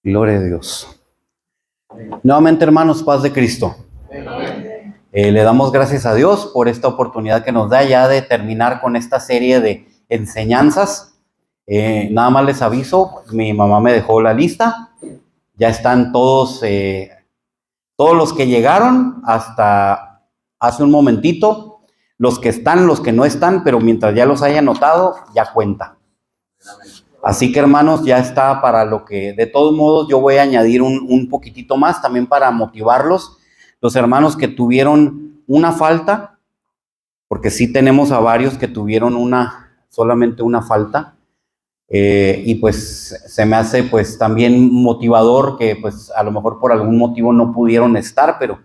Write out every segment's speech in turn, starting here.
Gloria a Dios. Nuevamente, hermanos, paz de Cristo. Le damos gracias a Dios por esta oportunidad que nos da ya de terminar con esta serie de enseñanzas. Nada más les aviso, mi mamá me dejó la lista. Ya están todos los que llegaron hasta hace un momentito. Los que están, los que no están, pero mientras ya los haya anotado, ya cuenta. Así que, hermanos, ya está para lo que, de todos modos, yo voy a añadir un poquitito más también para motivarlos. Los hermanos que tuvieron una falta, porque sí tenemos a varios que tuvieron solamente una falta, y pues se me hace pues también motivador que pues a lo mejor por algún motivo no pudieron estar, pero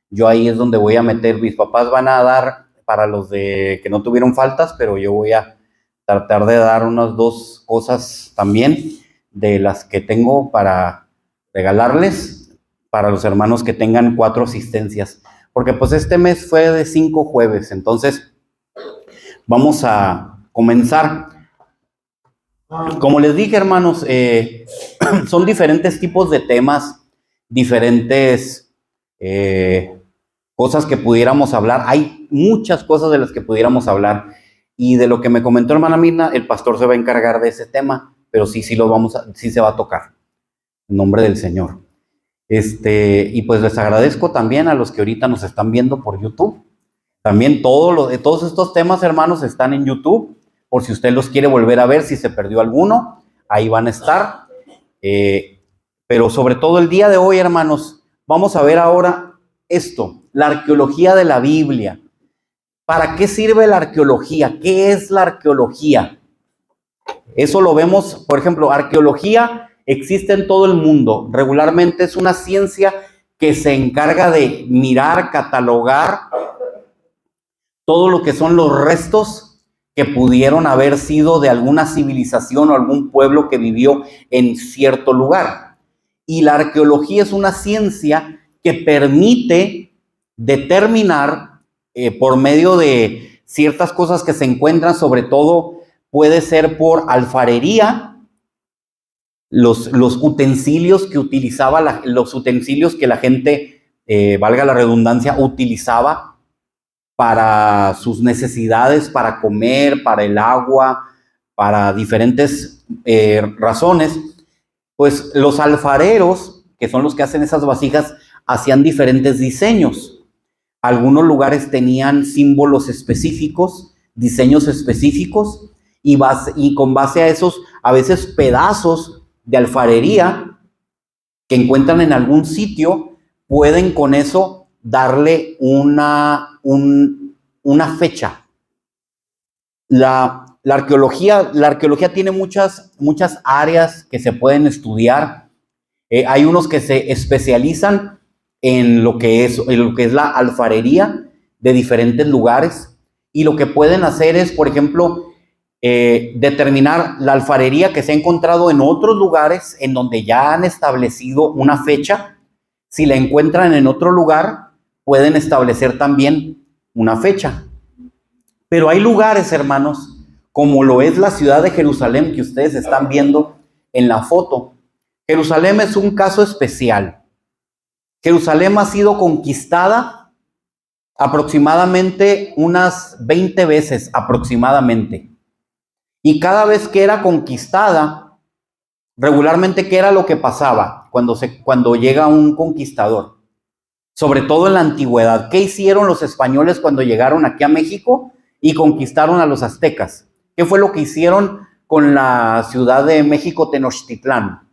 yo ahí es donde voy a meter, mis papás van a dar para los de que no tuvieron faltas, pero yo voy a tratar de dar unas dos cosas también de las que tengo para regalarles para los hermanos que tengan 4 asistencias. Porque pues este mes fue de 5 jueves, entonces vamos a comenzar. Como les dije, hermanos, son diferentes tipos de temas, diferentes cosas que pudiéramos hablar. Hay muchas cosas de las que pudiéramos hablar. Y de lo que me comentó hermana Mirna, el pastor se va a encargar de ese tema, pero sí se va a tocar, en nombre del Señor. Y pues les agradezco también a los que ahorita nos están viendo por YouTube. También todos estos temas, hermanos, están en YouTube, por si usted los quiere volver a ver, si se perdió alguno, ahí van a estar. Pero sobre todo el día de hoy, hermanos, vamos a ver ahora esto, la arqueología de la Biblia. ¿Para qué sirve la arqueología? ¿Qué es la arqueología? Eso lo vemos, por ejemplo, arqueología existe en todo el mundo. Regularmente es una ciencia que se encarga de mirar, catalogar todo lo que son los restos que pudieron haber sido de alguna civilización o algún pueblo que vivió en cierto lugar. Y la arqueología es una ciencia que permite determinar por medio de ciertas cosas que se encuentran, sobre todo puede ser por alfarería, los utensilios que utilizaba, los utensilios que la gente, valga la redundancia, utilizaba para sus necesidades, para comer, para el agua, para diferentes razones. Pues los alfareros, que son los que hacen esas vasijas, hacían diferentes diseños. Algunos lugares tenían símbolos específicos, diseños específicos, y con base a esos, a veces pedazos de alfarería que encuentran en algún sitio, pueden con eso darle una fecha. La arqueología tiene muchas áreas que se pueden estudiar. Hay unos que se especializan en lo que es la alfarería de diferentes lugares, y lo que pueden hacer es, por ejemplo, determinar la alfarería que se ha encontrado en otros lugares en donde ya han establecido una fecha. Si la encuentran en otro lugar, pueden establecer también una fecha. Pero hay lugares, hermanos, como lo es la ciudad de Jerusalén que ustedes están viendo en la foto. Jerusalén es un caso especial. Jerusalén ha sido conquistada aproximadamente unas 20 veces aproximadamente. Y cada vez que era conquistada, regularmente, ¿qué era lo que pasaba cuando llega un conquistador? Sobre todo en la antigüedad. ¿Qué hicieron los españoles cuando llegaron aquí a México y conquistaron a los aztecas? ¿Qué fue lo que hicieron con la ciudad de México, Tenochtitlán?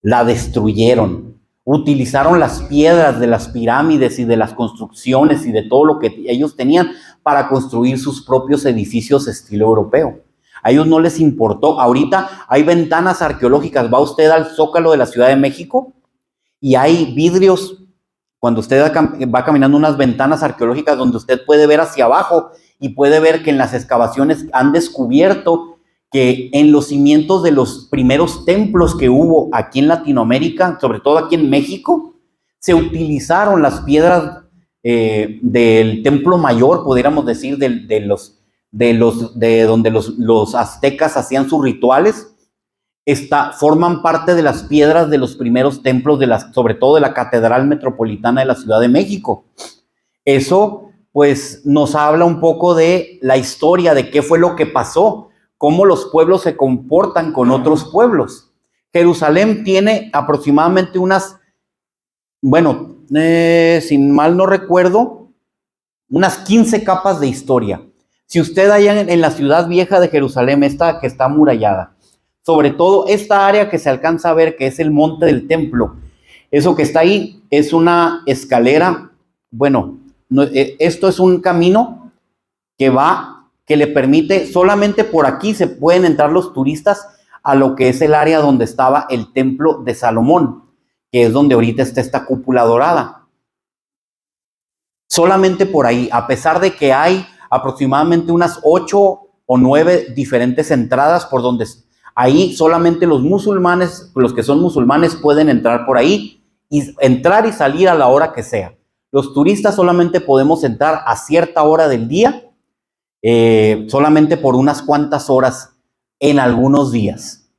La destruyeron. Utilizaron las piedras de las pirámides y de las construcciones y de todo lo que ellos tenían para construir sus propios edificios estilo europeo. A ellos no les importó. Ahorita hay ventanas arqueológicas. Va usted al Zócalo de la Ciudad de México y hay vidrios. Cuando usted va caminando, unas ventanas arqueológicas donde usted puede ver hacia abajo y puede ver que en las excavaciones han descubierto que en los cimientos de los primeros templos que hubo aquí en Latinoamérica, sobre todo aquí en México, se utilizaron las piedras del templo mayor, pudiéramos decir, de donde los aztecas hacían sus rituales. forman parte de las piedras de los primeros templos, sobre todo de la Catedral Metropolitana de la Ciudad de México. Eso, pues, nos habla un poco de la historia, de qué fue lo que pasó, cómo los pueblos se comportan con otros pueblos. Jerusalén tiene aproximadamente si mal no recuerdo, unas 15 capas de historia. Si usted allá en la ciudad vieja de Jerusalén, esta que está amurallada, sobre todo esta área que se alcanza a ver, que es el monte del templo, eso que está ahí es una escalera, esto es un camino que le permite, solamente por aquí se pueden entrar los turistas a lo que es el área donde estaba el templo de Salomón, que es donde ahorita está esta cúpula dorada. Solamente por ahí, a pesar de que hay aproximadamente unas 8 o 9 diferentes entradas por donde ahí solamente los musulmanes, los que son musulmanes pueden entrar por ahí y entrar y salir a la hora que sea. Los turistas solamente podemos entrar a cierta hora del día, solamente por unas cuantas horas en algunos días.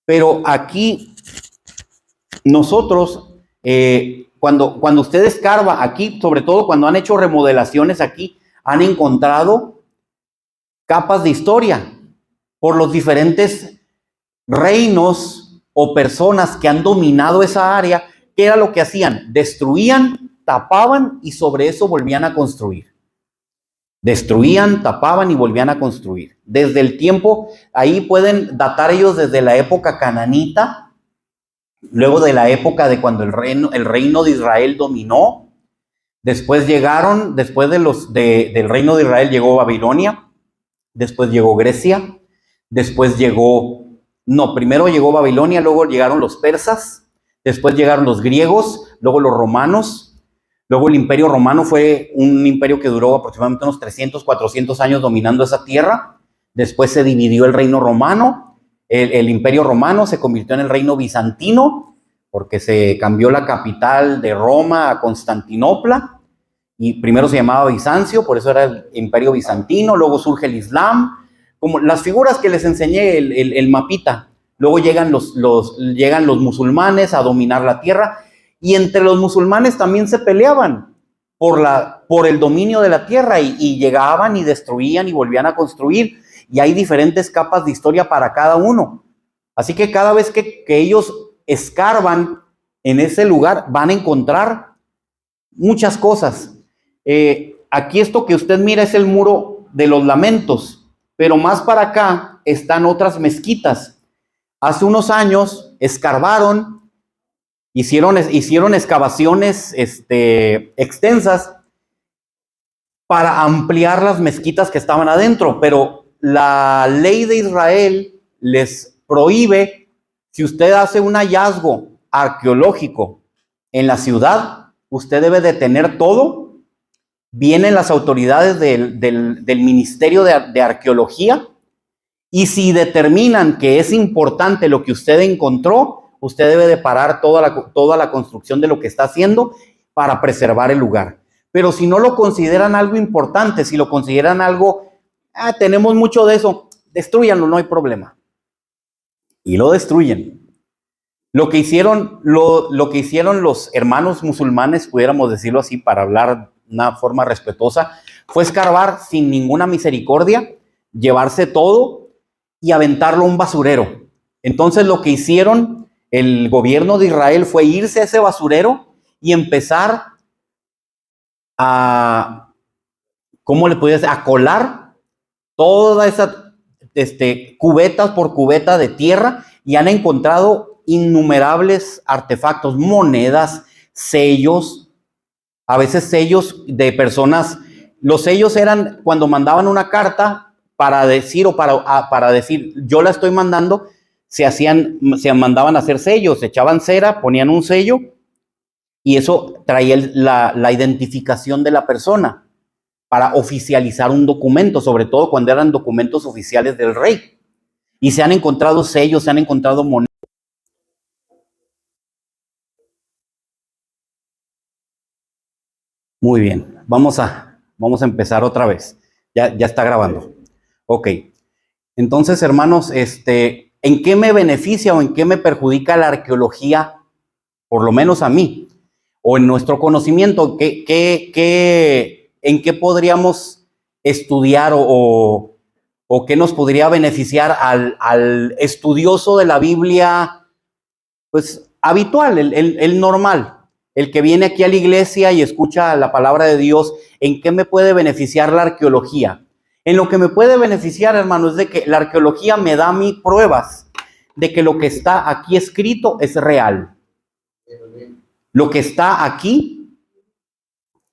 Pero aquí nosotros, cuando usted escarba aquí, sobre todo cuando han hecho remodelaciones aquí, han encontrado capas de historia por los diferentes reinos o personas que han dominado esa área. ¿Qué era lo que hacían? Destruían, tapaban y sobre eso volvían a construir. Destruían, tapaban y volvían a construir. Desde el tiempo, ahí pueden datar ellos desde la época cananita, luego de la época de cuando el reino de Israel dominó. Después llegaron, después del reino de Israel llegó Babilonia, después llegó Grecia, primero llegó Babilonia, luego llegaron los persas, después llegaron los griegos, luego los romanos. Luego el imperio romano fue un imperio que duró aproximadamente unos 300, 400 años dominando esa tierra. Después se dividió el reino romano. El imperio romano se convirtió en el reino bizantino porque se cambió la capital de Roma a Constantinopla. Y primero se llamaba Bizancio, por eso era el imperio bizantino. Luego surge el Islam. Como las figuras que les enseñé, el mapita. Luego llegan los musulmanes a dominar la tierra. Y entre los musulmanes también se peleaban por el dominio de la tierra y llegaban y destruían y volvían a construir. Y hay diferentes capas de historia para cada uno. Así que cada vez que ellos escarban en ese lugar van a encontrar muchas cosas. Aquí esto que usted mira es el muro de los lamentos, pero más para acá están otras mezquitas. Hace unos años escarbaron. Hicieron excavaciones extensas para ampliar las mezquitas que estaban adentro, pero la ley de Israel les prohíbe, si usted hace un hallazgo arqueológico en la ciudad, usted debe detener todo. Vienen las autoridades del Ministerio de Arqueología y si determinan que es importante lo que usted encontró, usted debe de parar toda la construcción de lo que está haciendo para preservar el lugar. Pero si no lo consideran algo importante, si lo consideran algo, tenemos mucho de eso, destruyanlo, no hay problema. Y lo destruyen. Lo que hicieron los hermanos musulmanes, pudiéramos decirlo así para hablar de una forma respetuosa, fue escarbar sin ninguna misericordia, llevarse todo y aventarlo a un basurero. Entonces lo que hicieron el gobierno de Israel fue irse a ese basurero y empezar a colar toda esa cubetas por cubeta de tierra y han encontrado innumerables artefactos, monedas, sellos, a veces sellos de personas. Los sellos eran cuando mandaban una carta para decir yo la estoy mandando. Se mandaban a hacer sellos, se echaban cera, ponían un sello y eso traía la identificación de la persona para oficializar un documento, sobre todo cuando eran documentos oficiales del rey. Y se han encontrado sellos, se han encontrado monedas. Muy bien, vamos a empezar otra vez. Ya está grabando. Ok. Entonces, hermanos, ¿En qué me beneficia o en qué me perjudica la arqueología, por lo menos a mí, o en nuestro conocimiento? ¿En qué podríamos estudiar o qué nos podría beneficiar al estudioso de la Biblia, pues habitual, el normal, el que viene aquí a la iglesia y escucha la palabra de Dios? ¿En qué me puede beneficiar la arqueología? En lo que me puede beneficiar, hermano, es de que la arqueología me da a mí pruebas de que lo que está aquí escrito es real. Lo que está aquí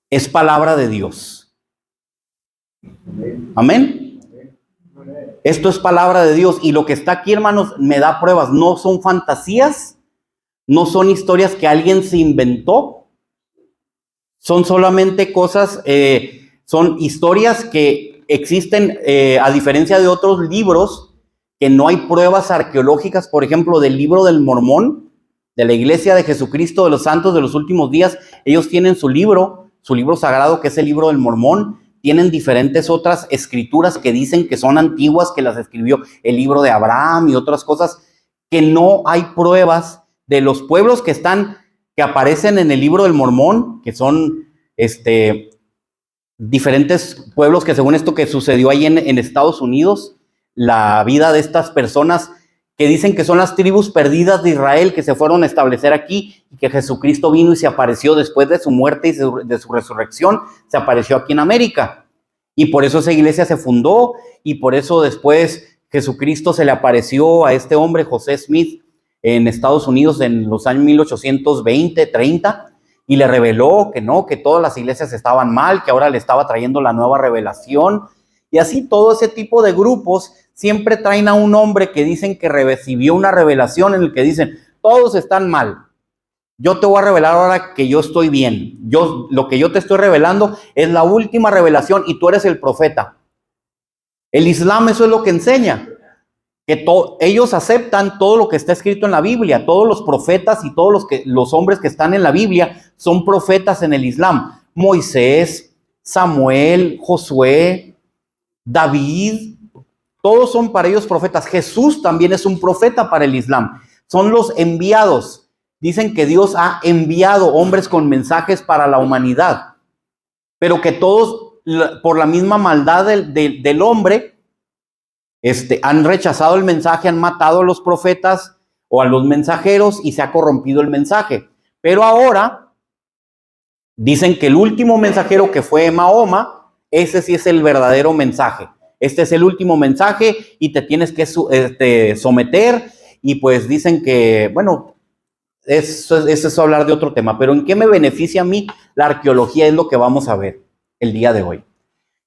es palabra de Dios. Amén. Esto es palabra de Dios, y lo que está aquí, hermanos, me da pruebas. No son fantasías, no son historias que alguien se inventó, son solamente cosas, son historias que existen, a diferencia de otros libros, que no hay pruebas arqueológicas. Por ejemplo, del libro del Mormón, de la Iglesia de Jesucristo de los Santos de los Últimos Días. Ellos tienen su libro sagrado, que es el libro del Mormón. Tienen diferentes otras escrituras que dicen que son antiguas, que las escribió el libro de Abraham y otras cosas, que no hay pruebas de los pueblos que aparecen en el libro del Mormón, que son diferentes pueblos que, según esto que sucedió ahí en Estados Unidos, la vida de estas personas que dicen que son las tribus perdidas de Israel, que se fueron a establecer aquí, y que Jesucristo vino y se apareció después de su muerte y de su resurrección, se apareció aquí en América. Y por eso esa iglesia se fundó, y por eso después Jesucristo se le apareció a este hombre, José Smith, en Estados Unidos en los años 1820, 30, y le reveló que no, que todas las iglesias estaban mal, que ahora le estaba trayendo la nueva revelación. Y así todo ese tipo de grupos siempre traen a un hombre que dicen que recibió una revelación, en el que dicen, todos están mal, yo te voy a revelar ahora que yo estoy bien. Lo que yo te estoy revelando es la última revelación y tú eres el profeta. El Islam eso es lo que enseña, que ellos aceptan todo lo que está escrito en la Biblia. Todos los profetas y todos los hombres que están en la Biblia son profetas en el Islam. Moisés, Samuel, Josué, David, todos son para ellos profetas. Jesús también es un profeta para el Islam. Son los enviados. Dicen que Dios ha enviado hombres con mensajes para la humanidad, pero que todos, por la misma maldad del hombre, han rechazado el mensaje, han matado a los profetas o a los mensajeros, y se ha corrompido el mensaje. Pero ahora dicen que el último mensajero, que fue Mahoma, ese sí es el verdadero mensaje. Este es el último mensaje y te tienes que someter. Y pues dicen que, bueno, eso es hablar de otro tema. Pero ¿en qué me beneficia a mí la arqueología? Es lo que vamos a ver el día de hoy.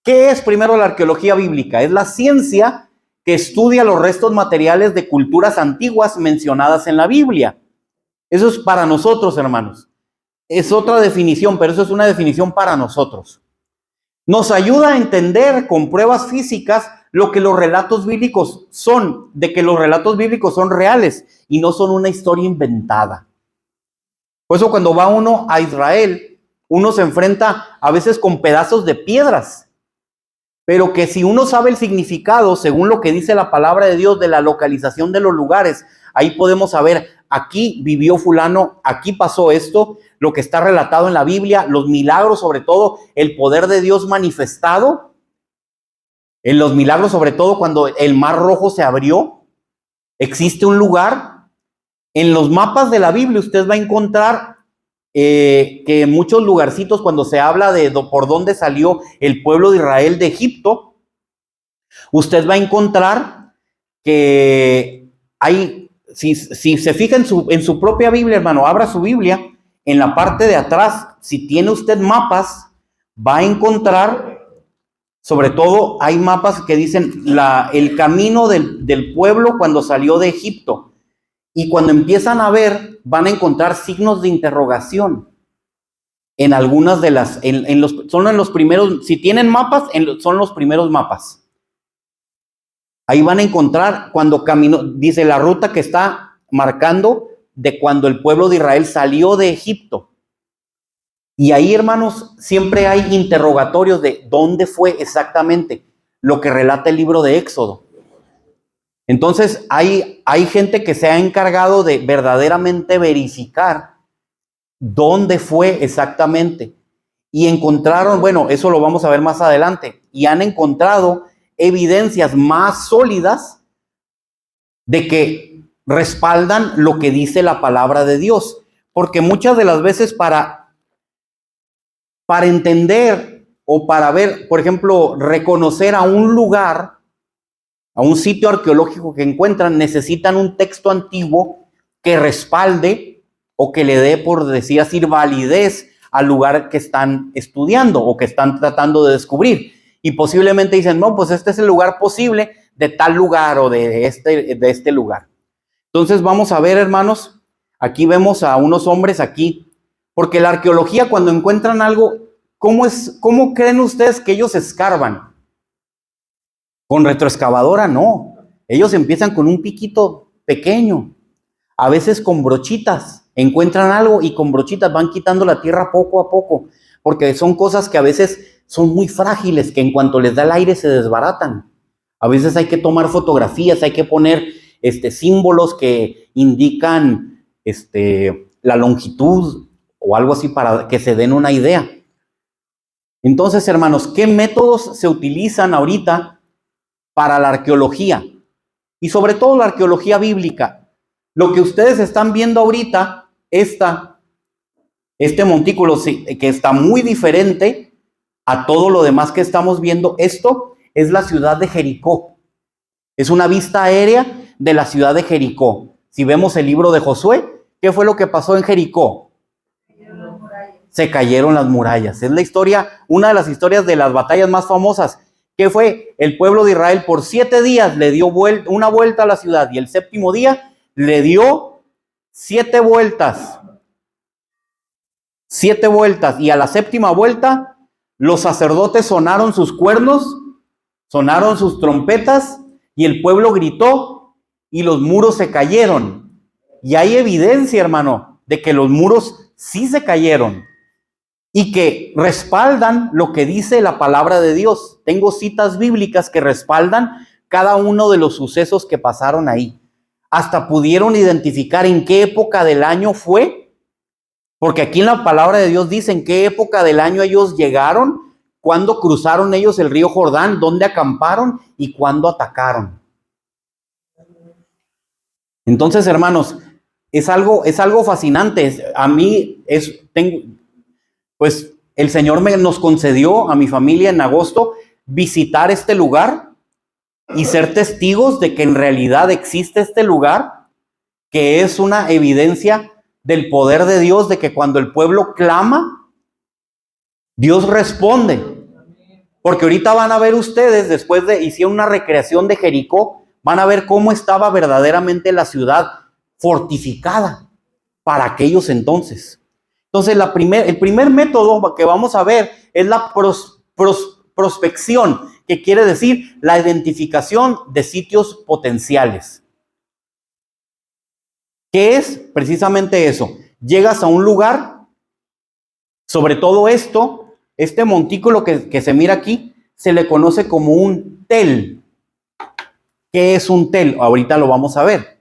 ¿Qué es primero la arqueología bíblica? Es la ciencia que estudia los restos materiales de culturas antiguas mencionadas en la Biblia. Eso es para nosotros, hermanos. Es otra definición, pero eso es una definición para nosotros. Nos ayuda a entender con pruebas físicas lo que los relatos bíblicos son, de que los relatos bíblicos son reales y no son una historia inventada. Por eso cuando va uno a Israel, uno se enfrenta a veces con pedazos de piedras, pero que si uno sabe el significado, según lo que dice la palabra de Dios, de la localización de los lugares, ahí podemos saber, aquí vivió fulano, aquí pasó esto, lo que está relatado en la Biblia, los milagros, sobre todo el poder de Dios manifestado, en los milagros, sobre todo cuando el Mar Rojo se abrió. Existe un lugar, en los mapas de la Biblia usted va a encontrar que en muchos lugarcitos, cuando se habla de por dónde salió el pueblo de Israel de Egipto, usted va a encontrar que hay, si se fija en su propia Biblia, hermano, abra su Biblia, en la parte de atrás, si tiene usted mapas, va a encontrar, sobre todo hay mapas que dicen el camino del pueblo cuando salió de Egipto. Y cuando empiezan a ver, van a encontrar signos de interrogación en algunas de las, son en los primeros, si tienen mapas, son los primeros mapas. Ahí van a encontrar cuando caminó, dice la ruta que está marcando de cuando el pueblo de Israel salió de Egipto. Y ahí, hermanos, siempre hay interrogatorios de dónde fue exactamente, lo que relata el libro de Éxodo. Entonces hay gente que se ha encargado de verdaderamente verificar dónde fue exactamente. Y encontraron, bueno, eso lo vamos a ver más adelante, y han encontrado evidencias más sólidas de que respaldan lo que dice la palabra de Dios. Porque muchas de las veces para entender o para ver, por ejemplo, reconocer a un lugar, a un sitio arqueológico que encuentran, necesitan un texto antiguo que respalde o que le dé, por decir así, validez al lugar que están estudiando o que están tratando de descubrir. Y posiblemente dicen, no, pues este es el lugar posible de tal lugar o de este lugar. Entonces vamos a ver, hermanos, aquí vemos a unos hombres aquí, porque la arqueología, cuando encuentran algo, ¿cómo creen ustedes que ellos escarban? Con retroexcavadora no. Ellos empiezan con un piquito pequeño, a veces con brochitas. Encuentran algo y con brochitas van quitando la tierra poco a poco, porque son cosas que a veces son muy frágiles, que en cuanto les da el aire se desbaratan. A veces hay que tomar fotografías, hay que poner símbolos que indican la longitud o algo así para que se den una idea. Entonces, hermanos, ¿qué métodos se utilizan ahorita para la arqueología? Y sobre todo la arqueología bíblica. Lo que ustedes están viendo ahorita, este montículo que está muy diferente a todo lo demás que estamos viendo, esto es la ciudad de Jericó. Es una vista aérea de la ciudad de Jericó. Si vemos el libro de Josué, ¿qué fue lo que pasó en Jericó? Se cayeron las murallas. Es la historia, una de las historias de las batallas más famosas. ¿Qué fue? El pueblo de Israel por 7 días le dio una vuelta a la ciudad y el séptimo día le dio 7 vueltas. 7 vueltas. Y a la séptima vuelta, los sacerdotes sonaron sus cuernos, sonaron sus trompetas y el pueblo gritó y los muros se cayeron. Y hay evidencia, hermano, de que los muros sí se cayeron y que respaldan lo que dice la palabra de Dios. Tengo citas bíblicas que respaldan cada uno de los sucesos que pasaron ahí. Hasta pudieron identificar en qué época del año fue, porque aquí en la palabra de Dios dice en qué época del año ellos llegaron, cuándo cruzaron ellos el río Jordán, dónde acamparon y cuándo atacaron. Entonces, hermanos, es algo fascinante. A mí pues el Señor nos concedió a mi familia en agosto visitar este lugar y ser testigos de que en realidad existe este lugar, que es una evidencia del poder de Dios, de que cuando el pueblo clama, Dios responde. Porque ahorita van a ver ustedes, después de hicieron una recreación de Jericó, van a ver cómo estaba verdaderamente la ciudad fortificada para aquellos entonces. Entonces, el primer método que vamos a ver es la prospección, que quiere decir la identificación de sitios potenciales. ¿Qué es? Precisamente eso. Llegas a un lugar, sobre todo este montículo que se mira aquí, se le conoce como un tel. ¿Qué es un tel? Ahorita lo vamos a ver.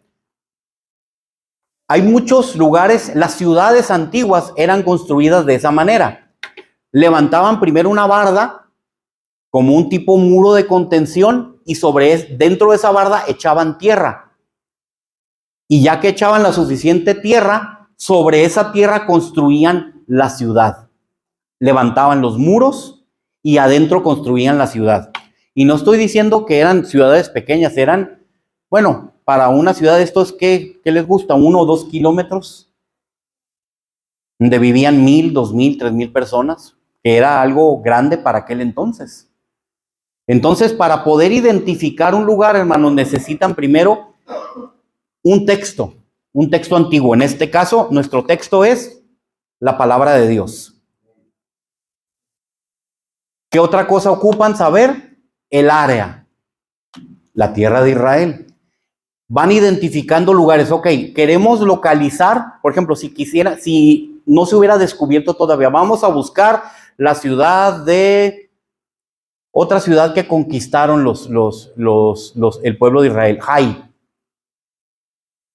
Hay muchos lugares, las ciudades antiguas eran construidas de esa manera. Levantaban primero una barda como un tipo muro de contención y dentro de esa barda echaban tierra. Y ya que echaban la suficiente tierra, sobre esa tierra construían la ciudad. Levantaban los muros y adentro construían la ciudad. Y no estoy diciendo que eran ciudades pequeñas, eran, bueno, para una ciudad de estos, ¿qué les gusta? 1 o 2 kilómetros, donde vivían 1,000, 2,000, 3,000 personas, que era algo grande para aquel entonces. Entonces, para poder identificar un lugar, hermanos, necesitan primero un texto antiguo. En este caso, nuestro texto es la palabra de Dios. ¿Qué otra cosa ocupan saber? El área, la tierra de Israel. Van identificando lugares. Ok, queremos localizar, por ejemplo, si no se hubiera descubierto todavía, vamos a buscar la ciudad de Otra ciudad que conquistaron el pueblo de Israel, Jai.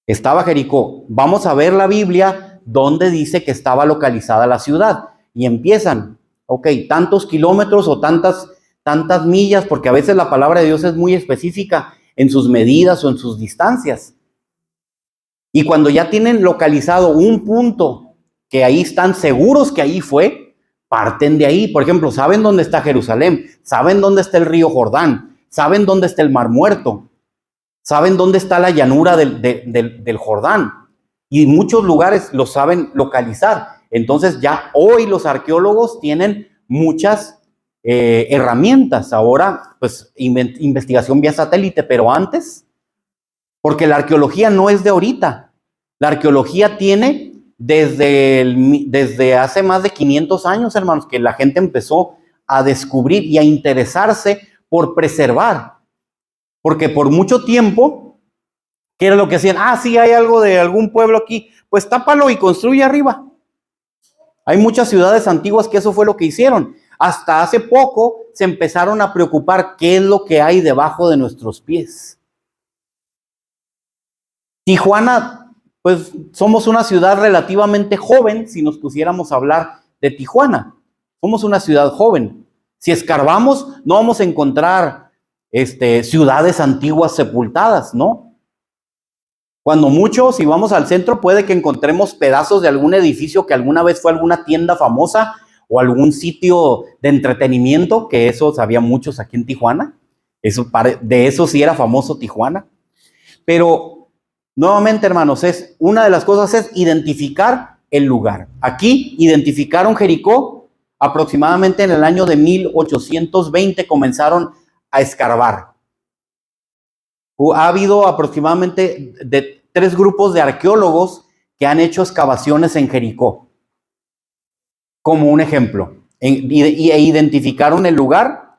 Estaba Jericó. Vamos a ver la Biblia donde dice que estaba localizada la ciudad. Y empiezan, ok, tantos kilómetros o tantas millas, porque a veces la palabra de Dios es muy específica en sus medidas o en sus distancias. Y cuando ya tienen localizado un punto que ahí están seguros que ahí fue, parten de ahí. Por ejemplo, saben dónde está Jerusalén, saben dónde está el río Jordán, saben dónde está el Mar Muerto, saben dónde está la llanura del Jordán. Y muchos lugares lo saben localizar. Entonces ya hoy los arqueólogos tienen muchas herramientas. Ahora, pues investigación vía satélite, pero antes, porque la arqueología no es de ahorita. La arqueología tiene desde hace más de 500 años, hermanos, que la gente empezó a descubrir y a interesarse por preservar. Porque por mucho tiempo, ¿qué era lo que hacían? Ah, sí, hay algo de algún pueblo aquí, pues tápalo y construye arriba. Hay muchas ciudades antiguas que eso fue lo que hicieron. Hasta hace poco se empezaron a preocupar qué es lo que hay debajo de nuestros pies. Tijuana, pues somos una ciudad relativamente joven, si nos pusiéramos a hablar de Tijuana. Somos una ciudad joven. Si escarbamos, no vamos a encontrar ciudades antiguas sepultadas, ¿no? Cuando mucho, si vamos al centro, puede que encontremos pedazos de algún edificio que alguna vez fue alguna tienda famosa o algún sitio de entretenimiento, que esos había muchos aquí en Tijuana. De eso sí era famoso Tijuana. Pero nuevamente, hermanos, una de las cosas es identificar el lugar. Aquí identificaron Jericó aproximadamente en el año de 1820, comenzaron a escarbar. Ha habido aproximadamente de 3 grupos de arqueólogos que han hecho excavaciones en Jericó, como un ejemplo, e identificaron el lugar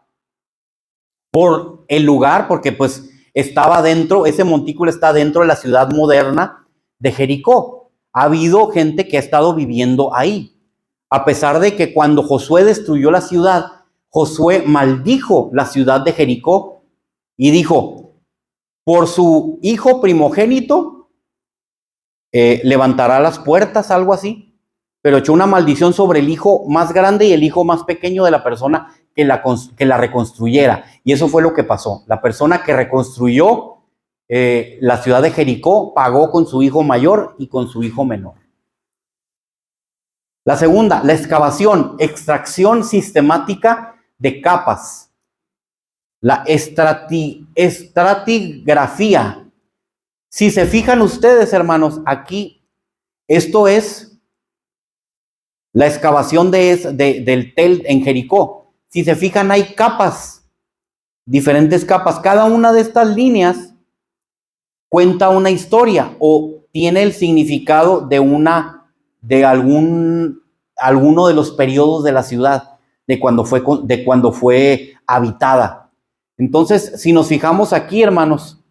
porque pues estaba dentro, ese montículo está dentro de la ciudad moderna de Jericó. Ha habido gente que ha estado viviendo ahí, a pesar de que cuando Josué destruyó la ciudad, Josué maldijo la ciudad de Jericó y dijo: por su hijo primogénito levantará las puertas, algo así, pero echó una maldición sobre el hijo más grande y el hijo más pequeño de la persona que la reconstruyera. Y eso fue lo que pasó. La persona que reconstruyó la ciudad de Jericó pagó con su hijo mayor y con su hijo menor. La segunda, la excavación, extracción sistemática de capas. La estratigrafía. Si se fijan ustedes, hermanos, aquí, esto es la excavación del Tel en Jericó. Si se fijan, hay capas, diferentes capas. Cada una de estas líneas cuenta una historia o tiene el significado de alguno de los periodos de la ciudad, de cuando fue habitada. Entonces, si nos fijamos aquí, hermanos,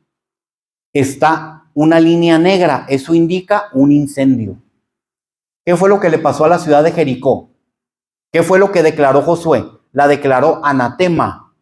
está una línea negra. Eso indica un incendio. ¿Qué fue lo que le pasó a la ciudad de Jericó? ¿Qué fue lo que declaró Josué? La declaró anatema.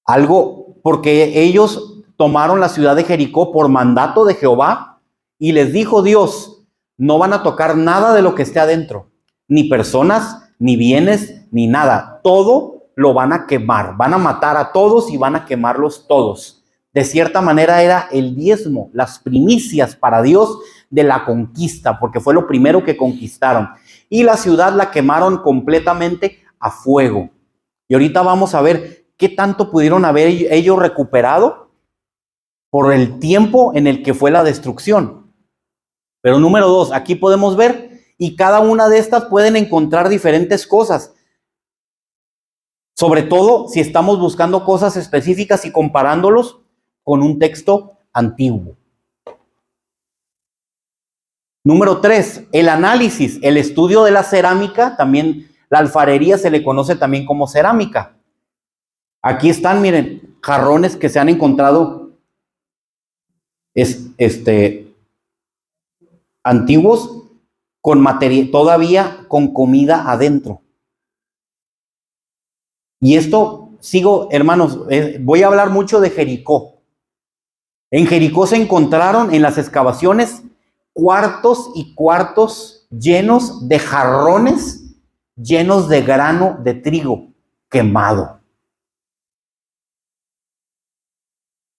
Algo, porque ellos tomaron la ciudad de Jericó por mandato de Jehová y les dijo Dios: no van a tocar nada de lo que esté adentro, ni personas, ni bienes, ni nada. Todo lo van a quemar, van a matar a todos y van a quemarlos todos. De cierta manera era el diezmo, las primicias para Dios de la conquista, porque fue lo primero que conquistaron. Y la ciudad la quemaron completamente a fuego. Y ahorita vamos a ver qué tanto pudieron haber ellos recuperado por el tiempo en el que fue la destrucción. Pero número 2, aquí podemos ver, y cada una de estas pueden encontrar diferentes cosas. Sobre todo si estamos buscando cosas específicas y comparándolos con un texto antiguo. Número 3, el análisis, el estudio de la cerámica. También la alfarería se le conoce también como cerámica. Aquí están, miren, jarrones que se han encontrado antiguos con materia, todavía con comida adentro. Y esto sigo, hermanos, voy a hablar mucho de Jericó. En Jericó se encontraron en las excavaciones cuartos y cuartos llenos de jarrones, llenos de grano de trigo quemado.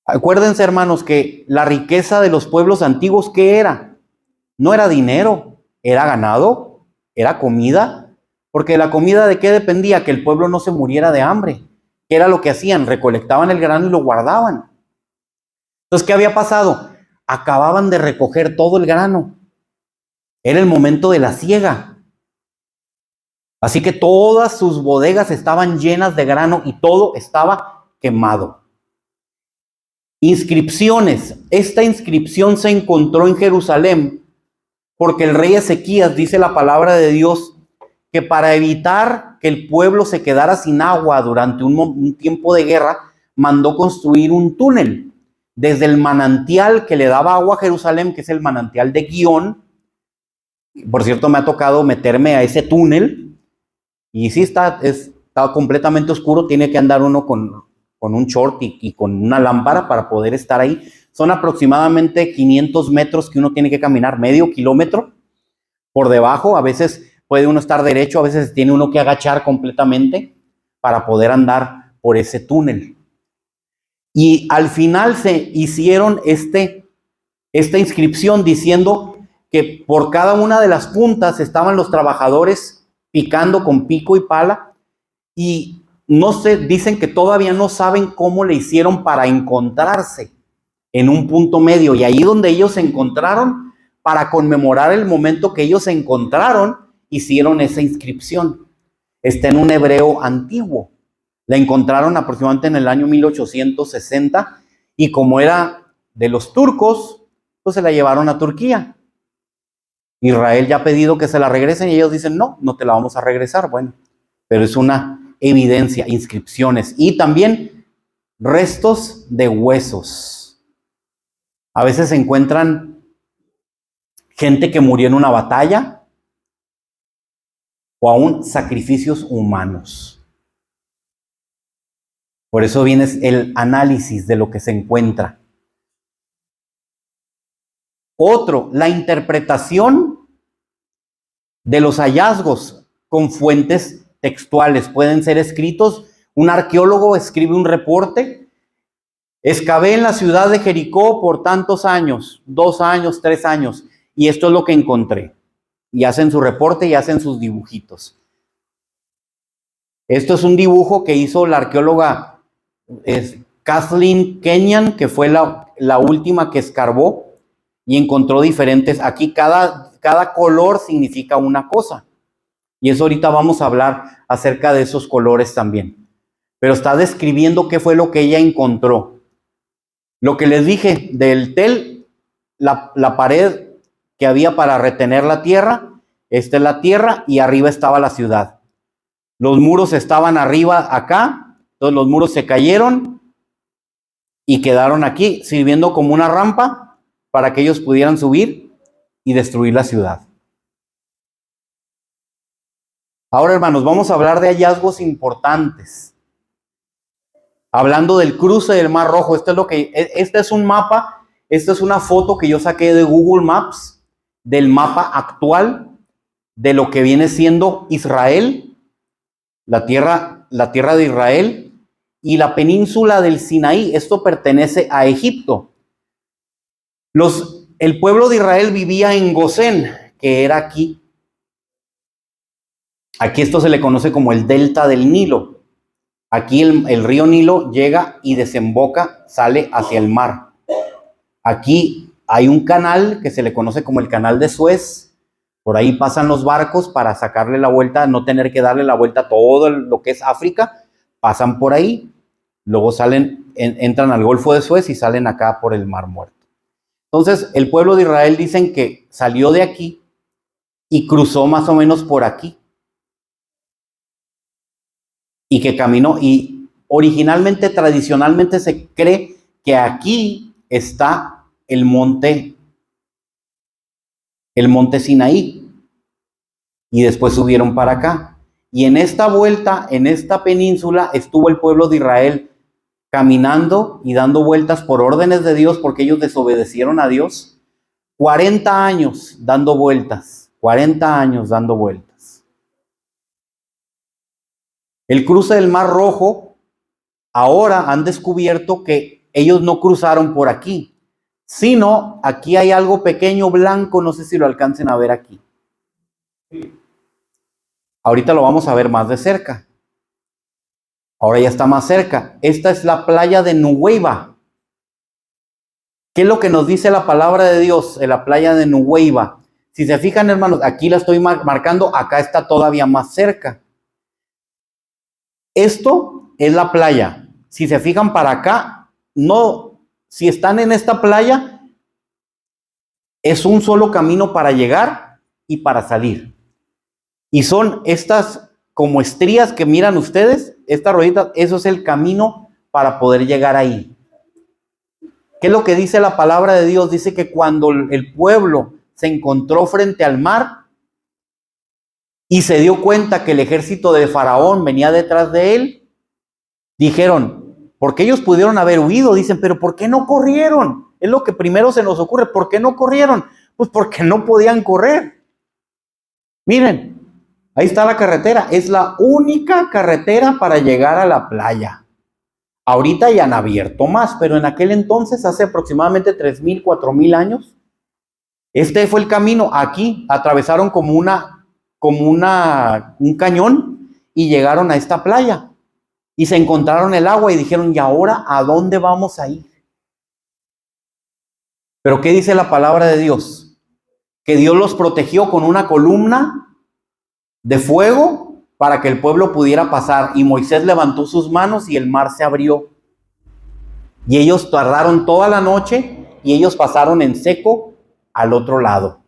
Acuérdense, hermanos, que la riqueza de los pueblos antiguos, ¿qué era? No era dinero, era ganado, era comida, porque la comida ¿de qué dependía? Que el pueblo no se muriera de hambre. ¿Qué era lo que hacían? Recolectaban el grano y lo guardaban. Entonces, ¿qué había pasado? Acababan de recoger todo el grano. Era el momento de la siega. Así que todas sus bodegas estaban llenas de grano y todo estaba quemado. Inscripciones. Esta inscripción se encontró en Jerusalén porque el rey Ezequías, dice la palabra de Dios, que para evitar que el pueblo se quedara sin agua durante un tiempo de guerra, mandó construir un túnel desde el manantial que le daba agua a Jerusalén, que es el manantial de Gihón. Por cierto, me ha tocado meterme a ese túnel y sí está completamente oscuro, tiene que andar uno con un short y con una lámpara para poder estar ahí. Son aproximadamente 500 metros que uno tiene que caminar, medio kilómetro por debajo. A veces puede uno estar derecho, a veces tiene uno que agachar completamente para poder andar por ese túnel. Y al final se hicieron esta inscripción diciendo que por cada una de las puntas estaban los trabajadores picando con pico y pala, y no sé, dicen que todavía no saben cómo le hicieron para encontrarse en un punto medio, y ahí donde ellos se encontraron, para conmemorar el momento que ellos se encontraron, hicieron esa inscripción. Está en un hebreo antiguo. La encontraron aproximadamente en el año 1860, y como era de los turcos, pues se la llevaron a Turquía. Israel ya ha pedido que se la regresen y ellos dicen, no, no te la vamos a regresar. Bueno, pero es una evidencia, inscripciones y también restos de huesos. A veces se encuentran gente que murió en una batalla o aún sacrificios humanos. Por eso viene el análisis de lo que se encuentra. Otro, la interpretación de los hallazgos con fuentes textuales. Pueden ser escritos. Un arqueólogo escribe un reporte. Excavé en la ciudad de Jericó por tantos años, 2 años, 3 años, y esto es lo que encontré. Y hacen su reporte y hacen sus dibujitos. Esto es un dibujo que hizo la arqueóloga Kathleen Kenyon, que fue la última que escarbó y encontró diferentes. Aquí cada color significa una cosa. Y eso ahorita vamos a hablar acerca de esos colores también. Pero está describiendo qué fue lo que ella encontró. Lo que les dije del tel, la pared que había para retener la tierra, esta es la tierra y arriba estaba la ciudad. Los muros estaban arriba acá, entonces los muros se cayeron y quedaron aquí, sirviendo como una rampa para que ellos pudieran subir y destruir la ciudad. Ahora, hermanos, vamos a hablar de hallazgos importantes. Hablando del cruce del Mar Rojo, este es un mapa, esta es una foto que yo saqué de Google Maps, del mapa actual de lo que viene siendo Israel, la tierra de Israel y la península del Sinaí. Esto pertenece a Egipto. El pueblo de Israel vivía en Gosén, que era aquí. Aquí esto se le conoce como el delta del Nilo. Aquí el río Nilo llega y desemboca, sale hacia el mar. Aquí hay un canal que se le conoce como el canal de Suez. Por ahí pasan los barcos para sacarle la vuelta, no tener que darle la vuelta a todo lo que es África. Pasan por ahí, luego entran al Golfo de Suez y salen acá por el Mar Muerto. Entonces, el pueblo de Israel dicen que salió de aquí y cruzó más o menos por aquí. Y que caminó, y originalmente, tradicionalmente se cree que aquí está el monte Sinaí, y después subieron para acá. Y en esta vuelta, en esta península, estuvo el pueblo de Israel caminando y dando vueltas por órdenes de Dios, porque ellos desobedecieron a Dios. 40 años dando vueltas, 40 años dando vueltas. El cruce del Mar Rojo, ahora han descubierto que ellos no cruzaron por aquí, sino aquí hay algo pequeño blanco, no sé si lo alcancen a ver aquí. Ahorita lo vamos a ver más de cerca. Ahora ya está más cerca. Esta es la playa de Nuweiba. ¿Qué es lo que nos dice la palabra de Dios en la playa de Nuweiba? Si se fijan, hermanos, aquí la estoy marcando, acá está todavía más cerca. Esto es la playa. Si se fijan para acá, no, si están en esta playa, es un solo camino para llegar y para salir. Y son estas como estrías que miran ustedes, estas rueditas, eso es el camino para poder llegar ahí. ¿Qué es lo que dice la palabra de Dios? Dice que cuando el pueblo se encontró frente al mar y se dio cuenta que el ejército de Faraón venía detrás de él, dijeron, porque ellos pudieron haber huido, dicen, pero ¿por qué no corrieron? Es lo que primero se nos ocurre, ¿por qué no corrieron? Pues porque no podían correr. Miren, ahí está la carretera, es la única carretera para llegar a la playa. Ahorita ya han abierto más, pero en aquel entonces, hace aproximadamente 3,000, 4,000 años, este fue el camino. Aquí atravesaron como un cañón y llegaron a esta playa y se encontraron el agua y dijeron, ¿y ahora a dónde vamos a ir? Pero ¿qué dice la palabra de Dios? Que Dios los protegió con una columna de fuego para que el pueblo pudiera pasar, y Moisés levantó sus manos y el mar se abrió. Y ellos tardaron toda la noche y ellos pasaron en seco al otro lado.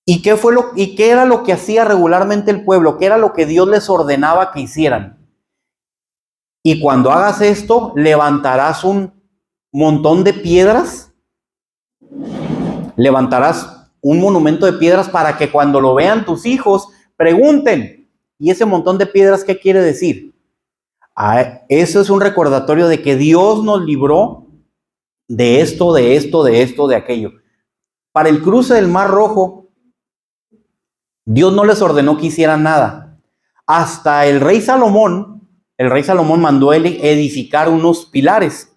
¿Y qué era lo que hacía regularmente el pueblo? ¿Qué era lo que Dios les ordenaba que hicieran? Y cuando hagas esto, levantarás un montón de piedras, levantarás un monumento de piedras para que cuando lo vean tus hijos, pregunten, ¿y ese montón de piedras qué quiere decir? Eso es un recordatorio de que Dios nos libró de esto, de esto, de esto, de aquello. Para el cruce del Mar Rojo, Dios no les ordenó que hicieran nada. Hasta el rey Salomón mandó edificar unos pilares.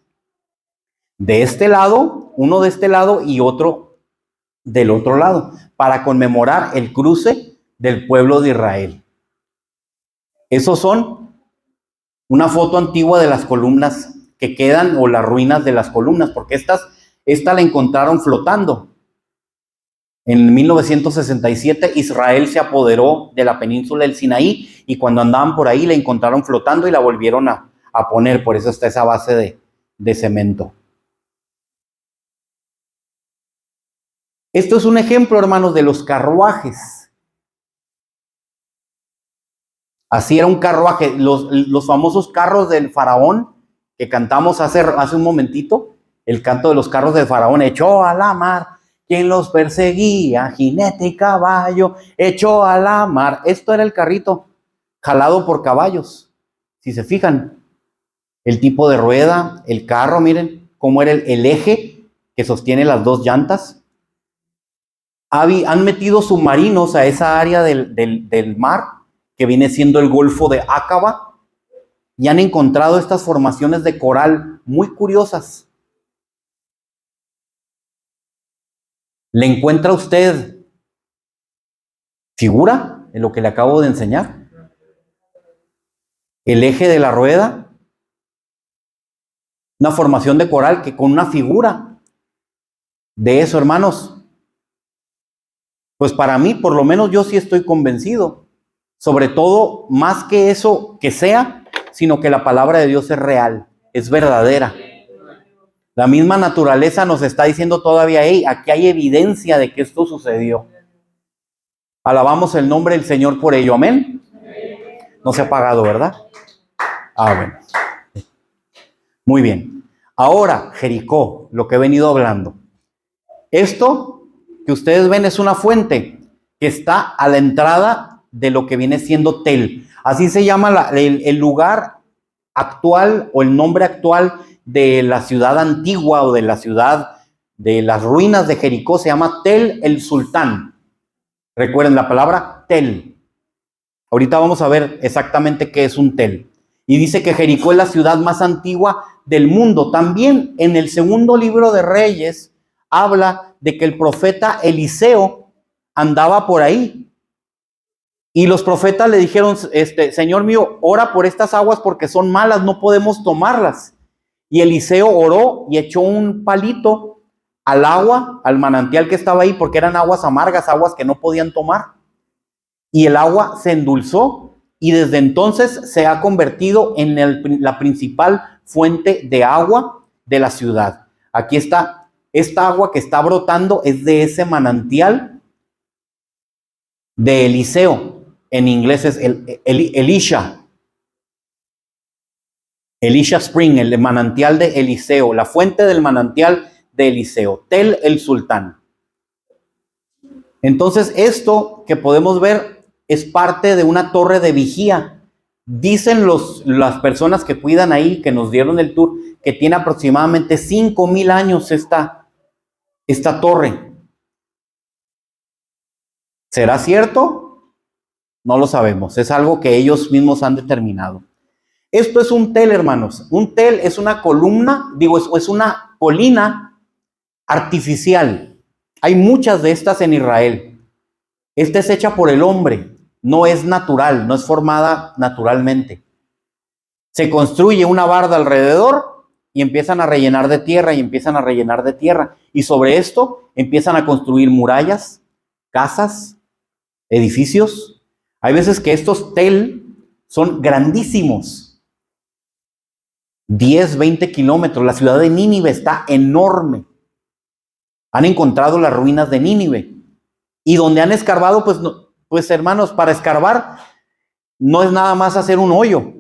De este lado, uno de este lado y otro del otro lado, para conmemorar el cruce del pueblo de Israel. Esos son una foto antigua de las columnas que quedan, o las ruinas de las columnas, porque esta la encontraron flotando. En 1967 Israel se apoderó de la península del Sinaí y cuando andaban por ahí la encontraron flotando y la volvieron a poner, por eso está esa base de cemento. Esto es un ejemplo, hermanos, de los carruajes. Así era un carruaje, los famosos carros del faraón que cantamos hace un momentito, el canto de los carros del faraón, echó a la mar, quien los perseguía, jinete y caballo, echó a la mar. Esto era el carrito, jalado por caballos. Si se fijan, el tipo de rueda, el carro, miren cómo era el eje que sostiene las dos llantas. Han metido submarinos a esa área del mar, que viene siendo el Golfo de Aqaba, y han encontrado estas formaciones de coral muy curiosas. ¿Le encuentra usted figura en lo que le acabo de enseñar? El eje de la rueda, una formación de coral que con una figura de eso, hermanos. Pues para mí, por lo menos yo sí estoy convencido. Sobre todo, más que eso que sea, sino que la palabra de Dios es real, es verdadera. La misma naturaleza nos está diciendo todavía, hey, aquí hay evidencia de que esto sucedió. Alabamos el nombre del Señor por ello, amén. No se ha apagado, ¿verdad? Bueno. Muy bien. Ahora, Jericó, lo que he venido hablando. Esto que ustedes ven es una fuente que está a la entrada de lo que viene siendo Tel. Así se llama el lugar actual o el nombre actual de la ciudad antigua o de la ciudad de las ruinas de Jericó. Se llama Tel el Sultán. Recuerden la palabra Tel. Ahorita vamos a ver exactamente qué es un Tel. Y dice que Jericó es la ciudad más antigua del mundo. También en el segundo libro de Reyes habla de que el profeta Eliseo andaba por ahí. Y los profetas le dijeron, Señor mío, ora por estas aguas porque son malas, no podemos tomarlas. Y Eliseo oró y echó un palito al agua, al manantial que estaba ahí, porque eran aguas amargas, aguas que no podían tomar. Y el agua se endulzó y desde entonces se ha convertido en la principal fuente de agua de la ciudad. Aquí está, esta agua que está brotando es de ese manantial de Eliseo. En inglés es Elisha. Elisha Spring, el manantial de Eliseo, la fuente del manantial de Eliseo, Tel el Sultán. Entonces, esto que podemos ver es parte de una torre de vigía. Dicen las personas que cuidan ahí, que nos dieron el tour, que tiene aproximadamente 5,000 años esta torre. ¿Será cierto? No lo sabemos, es algo que ellos mismos han determinado. Esto es un tel, hermanos. Un tel es una columna, es una colina artificial. Hay muchas de estas en Israel. Esta es hecha por el hombre, no es natural, no es formada naturalmente. Se construye una barda alrededor y empiezan a rellenar de tierra y empiezan a rellenar de tierra. Y sobre esto empiezan a construir murallas, casas, edificios. Hay veces que estos tel son grandísimos. 10, 20 kilómetros. La ciudad de Nínive está enorme. Han encontrado las ruinas de Nínive. Y donde han escarbado, pues hermanos, para escarbar no es nada más hacer un hoyo.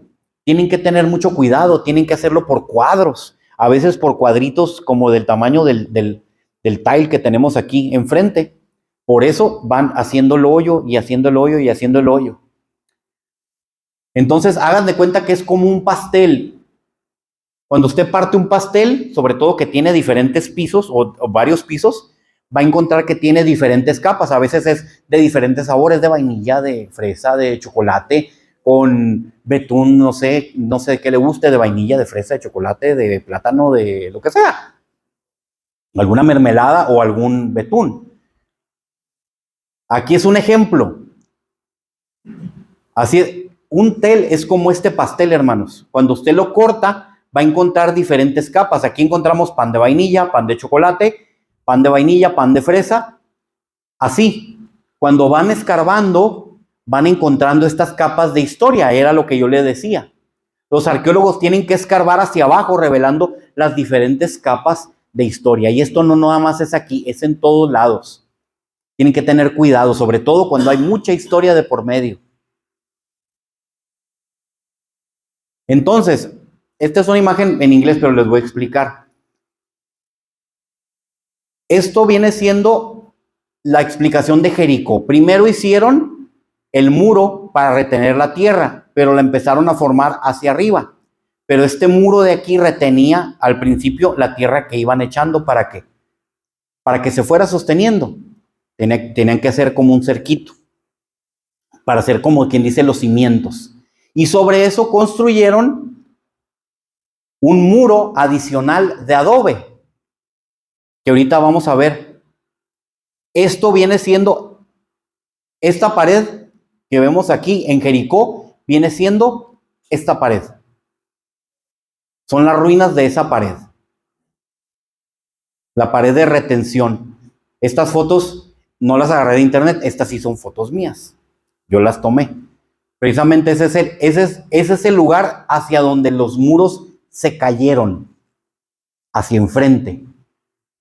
Tienen que tener mucho cuidado, tienen que hacerlo por cuadros. A veces por cuadritos como del tamaño del tile que tenemos aquí enfrente. Por eso van haciendo el hoyo y haciendo el hoyo y haciendo el hoyo. Entonces, hagan de cuenta que es como un pastel. Cuando usted parte un pastel, sobre todo que tiene diferentes pisos o varios pisos, va a encontrar que tiene diferentes capas. A veces es de diferentes sabores, de vainilla, de fresa, de chocolate, con betún, no sé qué le guste, de vainilla, de fresa, de chocolate, de plátano, de lo que sea. Alguna mermelada o algún betún. Aquí es un ejemplo. Así es, un tel es como este pastel, hermanos. Cuando usted lo corta, va a encontrar diferentes capas. Aquí encontramos pan de vainilla, pan de chocolate, pan de vainilla, pan de fresa. Así, cuando van escarbando, van encontrando estas capas de historia. Era lo que yo le decía. Los arqueólogos tienen que escarbar hacia abajo, revelando las diferentes capas de historia. Y esto no nada más es aquí, es en todos lados. Tienen que tener cuidado, sobre todo cuando hay mucha historia de por medio. Entonces, esta es una imagen en inglés, pero les voy a explicar. Esto viene siendo la explicación de Jericó. Primero hicieron el muro para retener la tierra, pero la empezaron a formar hacia arriba. Pero este muro de aquí retenía al principio la tierra que iban echando. ¿Para qué? Para que se fuera sosteniendo. Tenían que hacer como un cerquito, para hacer como quien dice los cimientos. Y sobre eso construyeron un muro adicional de adobe, que ahorita vamos a ver. Esto viene siendo, esta pared que vemos aquí en Jericó, viene siendo esta pared. Son las ruinas de esa pared. La pared de retención. Estas fotos no las agarré de internet, estas sí son fotos mías. Yo las tomé. Precisamente ese es el lugar hacia donde los muros se cayeron, hacia enfrente.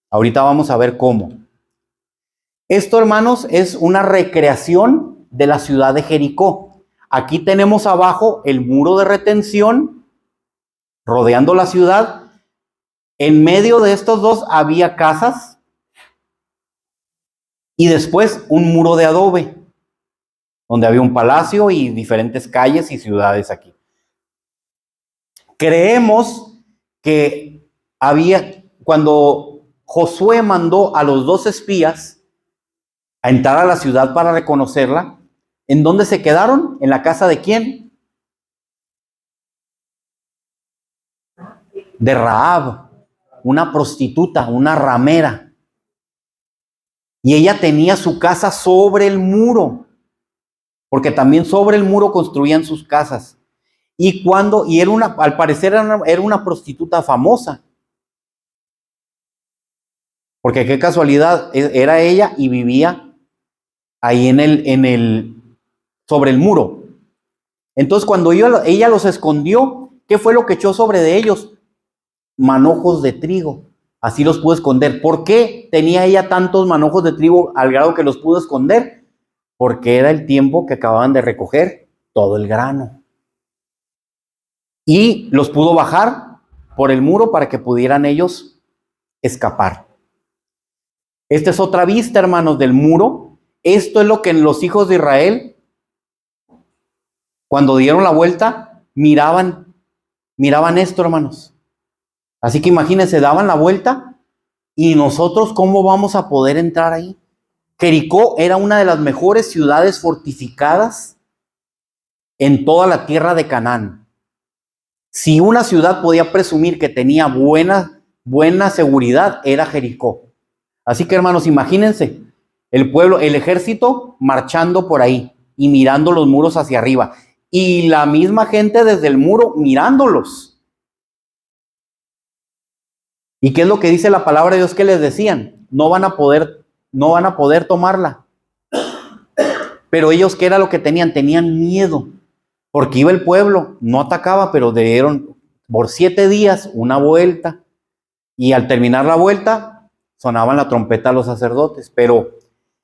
Ahorita vamos a ver cómo. Esto, hermanos, es una recreación de la ciudad de Jericó. Aquí tenemos abajo el muro de retención, rodeando la ciudad. En medio de estos dos había casas. y después un muro de adobe, donde había un palacio y diferentes calles y ciudades aquí. Creemos que cuando Josué mandó a los 2 espías a entrar a la ciudad para reconocerla, ¿en dónde se quedaron? ¿En la casa de quién? De Rahab, una prostituta, una ramera. Y ella tenía su casa sobre el muro, porque también sobre el muro construían sus casas. Y al parecer era una prostituta famosa. Porque qué casualidad, era ella y vivía ahí sobre el muro. Entonces cuando ella los escondió, ¿qué fue lo que echó sobre de ellos? Manojos de trigo. Así los pudo esconder. ¿Por qué tenía ella tantos manojos de trigo al grado que los pudo esconder? Porque era el tiempo que acababan de recoger todo el grano. Y los pudo bajar por el muro para que pudieran ellos escapar. Esta es otra vista, hermanos, del muro. Esto es lo que los hijos de Israel, cuando dieron la vuelta, miraban esto, hermanos. Así que imagínense, daban la vuelta y nosotros, ¿cómo vamos a poder entrar ahí? Jericó era una de las mejores ciudades fortificadas en toda la tierra de Canaán. Si una ciudad podía presumir que tenía buena seguridad, era Jericó. Así que, hermanos, imagínense el pueblo, el ejército marchando por ahí y mirando los muros hacia arriba. Y la misma gente desde el muro mirándolos. ¿Y qué es lo que dice la palabra de Dios que les decían? No van a poder tomarla. Pero ellos, ¿qué era lo que tenían? Tenían miedo. Porque iba el pueblo, no atacaba, pero dieron por 7 días una vuelta. Y al terminar la vuelta, sonaban la trompeta a los sacerdotes. Pero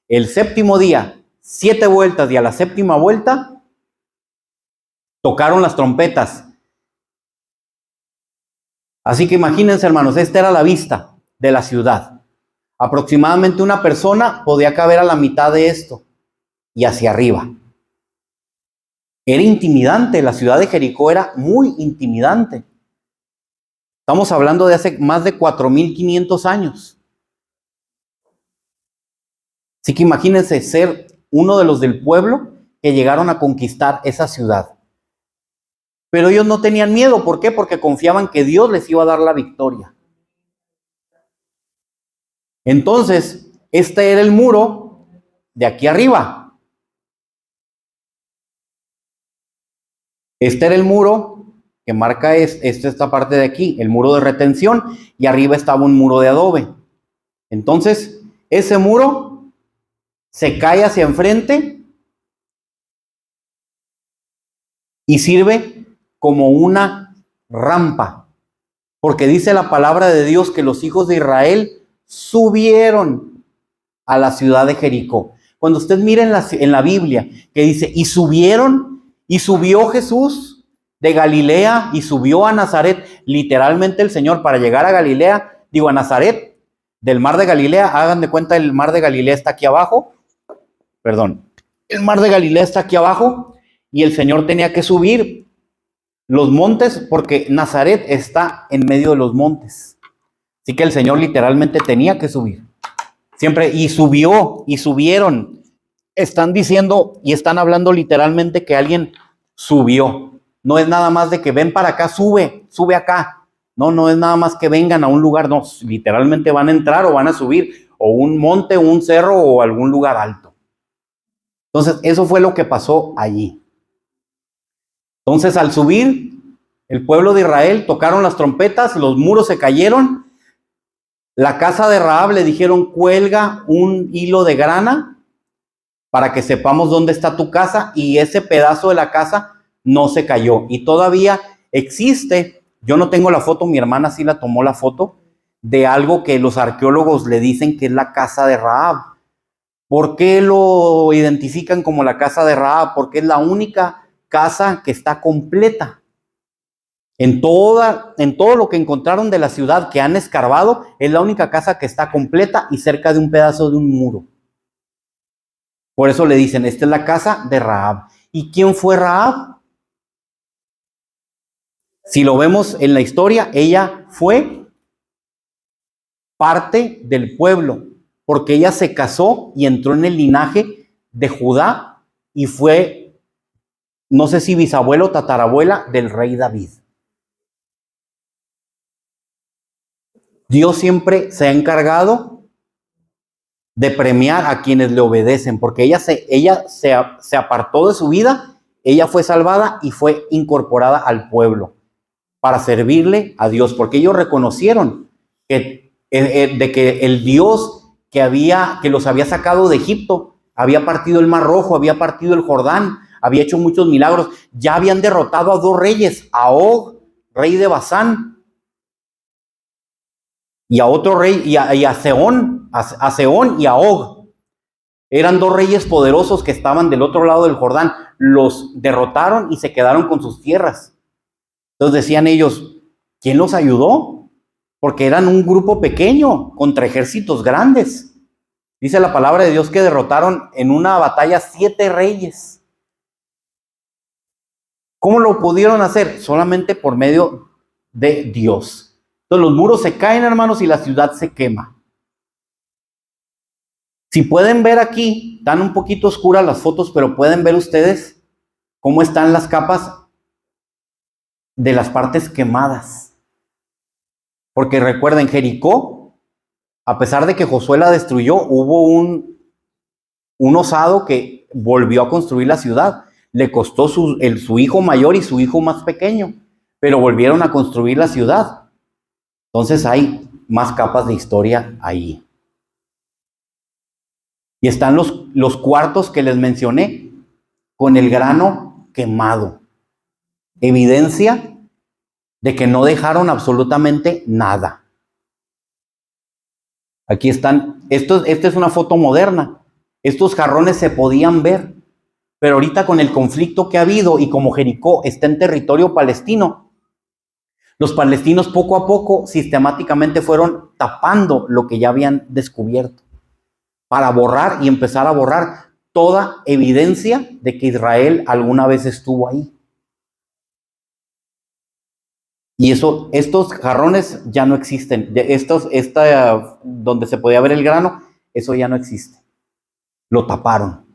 el 7º día, 7 vueltas, y a la 7ª vuelta, tocaron las trompetas. Así que imagínense, hermanos, esta era la vista de la ciudad. Aproximadamente una persona podía caber a la mitad de esto y hacia arriba. Era intimidante, la ciudad de Jericó era muy intimidante. Estamos hablando de hace más de 4,500 años. Así que imagínense ser uno de los del pueblo que llegaron a conquistar esa ciudad. Pero ellos no tenían miedo. ¿Por qué? Porque confiaban que Dios les iba a dar la victoria. Entonces, este era el muro de aquí arriba. Este era el muro que marca esta parte de aquí, el muro de retención, y arriba estaba un muro de adobe. Entonces, ese muro se cae hacia enfrente y sirve como una rampa, porque dice la palabra de Dios que los hijos de Israel subieron a la ciudad de Jericó. Cuando usted mira en la Biblia que dice, y subió Jesús de Galilea y subió a Nazaret, literalmente el Señor para llegar a Galilea, a Nazaret, del mar de Galilea, hagan de cuenta, el mar de Galilea está aquí abajo, el mar de Galilea está aquí abajo, y el Señor tenía que subir los montes porque Nazaret está en medio de los montes. Así que el Señor literalmente tenía que subir. Siempre, y subió, y subieron. Están diciendo y están hablando literalmente que alguien subió. No es nada más de que ven para acá, sube acá. No es nada más que vengan a un lugar, no, literalmente van a entrar o van a subir, o un monte, un cerro, o algún lugar alto. Entonces, eso fue lo que pasó allí. Entonces, al subir, el pueblo de Israel tocaron las trompetas, los muros se cayeron. La casa de Rahab le dijeron, cuelga un hilo de grana para que sepamos dónde está tu casa, y ese pedazo de la casa no se cayó. Y todavía existe, yo no tengo la foto, mi hermana sí la tomó la foto, de algo que los arqueólogos le dicen que es la casa de Rahab. ¿Por qué lo identifican como la casa de Rahab? Porque es la única casa que está completa. En todo lo que encontraron de la ciudad que han escarbado, es la única casa que está completa y cerca de un pedazo de un muro. Por eso le dicen, esta es la casa de Rahab. ¿Y quién fue Rahab? Si lo vemos en la historia, ella fue parte del pueblo, porque ella se casó y entró en el linaje de Judá y fue, no sé si bisabuelo o tatarabuela del rey David. Dios siempre se ha encargado de premiar a quienes le obedecen, porque ella se apartó de su vida, ella fue salvada y fue incorporada al pueblo para servirle a Dios, porque ellos reconocieron de que el Dios que los había sacado de Egipto, había partido el Mar Rojo, había partido el Jordán, había hecho muchos milagros, ya habían derrotado a 2 reyes, a Og, rey de Basán, y a otro rey, y a Sehón, y a Og. Eran 2 reyes poderosos que estaban del otro lado del Jordán. Los derrotaron y se quedaron con sus tierras. Entonces decían ellos, ¿quién los ayudó? Porque eran un grupo pequeño contra ejércitos grandes. Dice la palabra de Dios que derrotaron en una batalla 7 reyes. ¿Cómo lo pudieron hacer? Solamente por medio de Dios. Entonces los muros se caen, hermanos, y la ciudad se quema. Si pueden ver aquí, están un poquito oscuras las fotos, pero pueden ver ustedes cómo están las capas de las partes quemadas. Porque recuerden, Jericó, a pesar de que Josué la destruyó, hubo un osado que volvió a construir la ciudad. Le costó su hijo mayor y su hijo más pequeño, pero volvieron a construir la ciudad. Entonces hay más capas de historia ahí. Y están los cuartos que les mencioné con el grano quemado. Evidencia de que no dejaron absolutamente nada. Aquí están, esta es una foto moderna. Estos jarrones se podían ver, pero ahorita con el conflicto que ha habido y como Jericó está en territorio palestino, los palestinos poco a poco sistemáticamente fueron tapando lo que ya habían descubierto para borrar y empezar a borrar toda evidencia de que Israel alguna vez estuvo ahí. Y estos jarrones ya no existen. Donde se podía ver el grano, eso ya no existe. Lo taparon.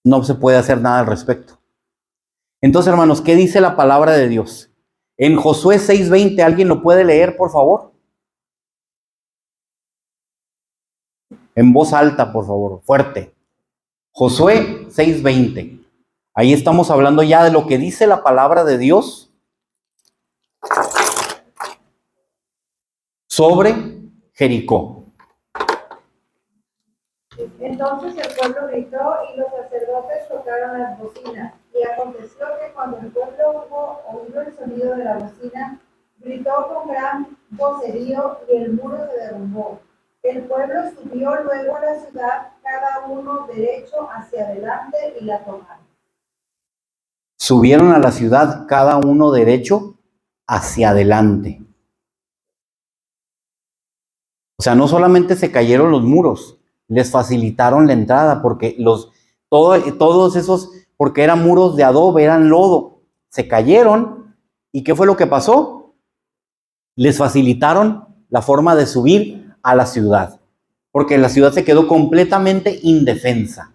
No se puede hacer nada al respecto. Entonces, hermanos, ¿qué dice la palabra de Dios? En Josué 6:20, ¿alguien lo puede leer, por favor? En voz alta, por favor, fuerte. Josué 6:20. Ahí estamos hablando ya de lo que dice la palabra de Dios sobre Jericó. Entonces el pueblo gritó y los sacerdotes tocaron las bocinas. Y aconteció que cuando el pueblo hubo oído el sonido de la bocina, gritó con gran vocerío y el muro se derrumbó. El pueblo subió luego a la ciudad, cada uno derecho hacia adelante, y la tomaron. Subieron a la ciudad cada uno derecho hacia adelante. O sea, no solamente se cayeron los muros, les facilitaron la entrada porque todos esos, porque eran muros de adobe, eran lodo, se cayeron. ¿Y qué fue lo que pasó? Les facilitaron la forma de subir a la ciudad, porque la ciudad se quedó completamente indefensa.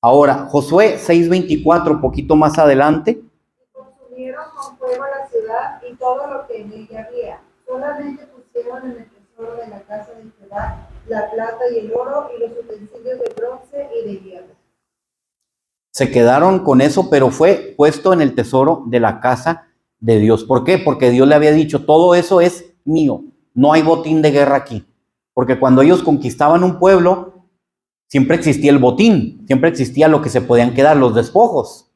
Ahora, Josué 6:24, poquito más adelante. Y consumieron con fuego la ciudad y todo lo que en ella había. Solamente pusieron en el tesoro de la casa de Jehová la plata y el oro y los utensilios de bronce y de hierro. Se quedaron con eso, pero fue puesto en el tesoro de la casa de Dios. ¿Por qué? Porque Dios le había dicho, todo eso es mío, no hay botín de guerra aquí. Porque cuando ellos conquistaban un pueblo, siempre existía el botín, siempre existía lo que se podían quedar, los despojos.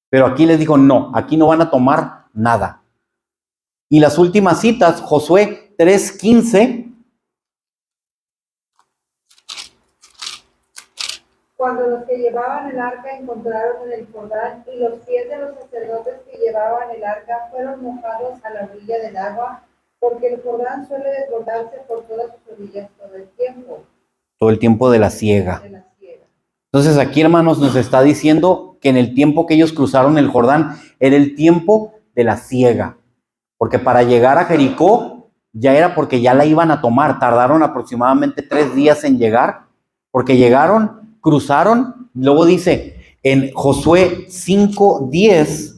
Pero aquí les dijo, no, aquí no van a tomar nada. Y las últimas citas, Josué 3:15. Cuando los que llevaban el arca encontraron en el Jordán y los pies de los sacerdotes que llevaban el arca fueron mojados a la orilla del agua, porque el Jordán suele desbordarse por todas sus orillas todo el tiempo. todo el tiempo de la siega. de la siega. Entonces aquí, hermanos, nos está diciendo que en el tiempo que ellos cruzaron el Jordán era el tiempo de la siega, porque para llegar a Jericó ya era porque ya la iban a tomar. Tardaron aproximadamente 3 días en llegar, porque llegaron, cruzaron. Luego dice en Josué 5:10,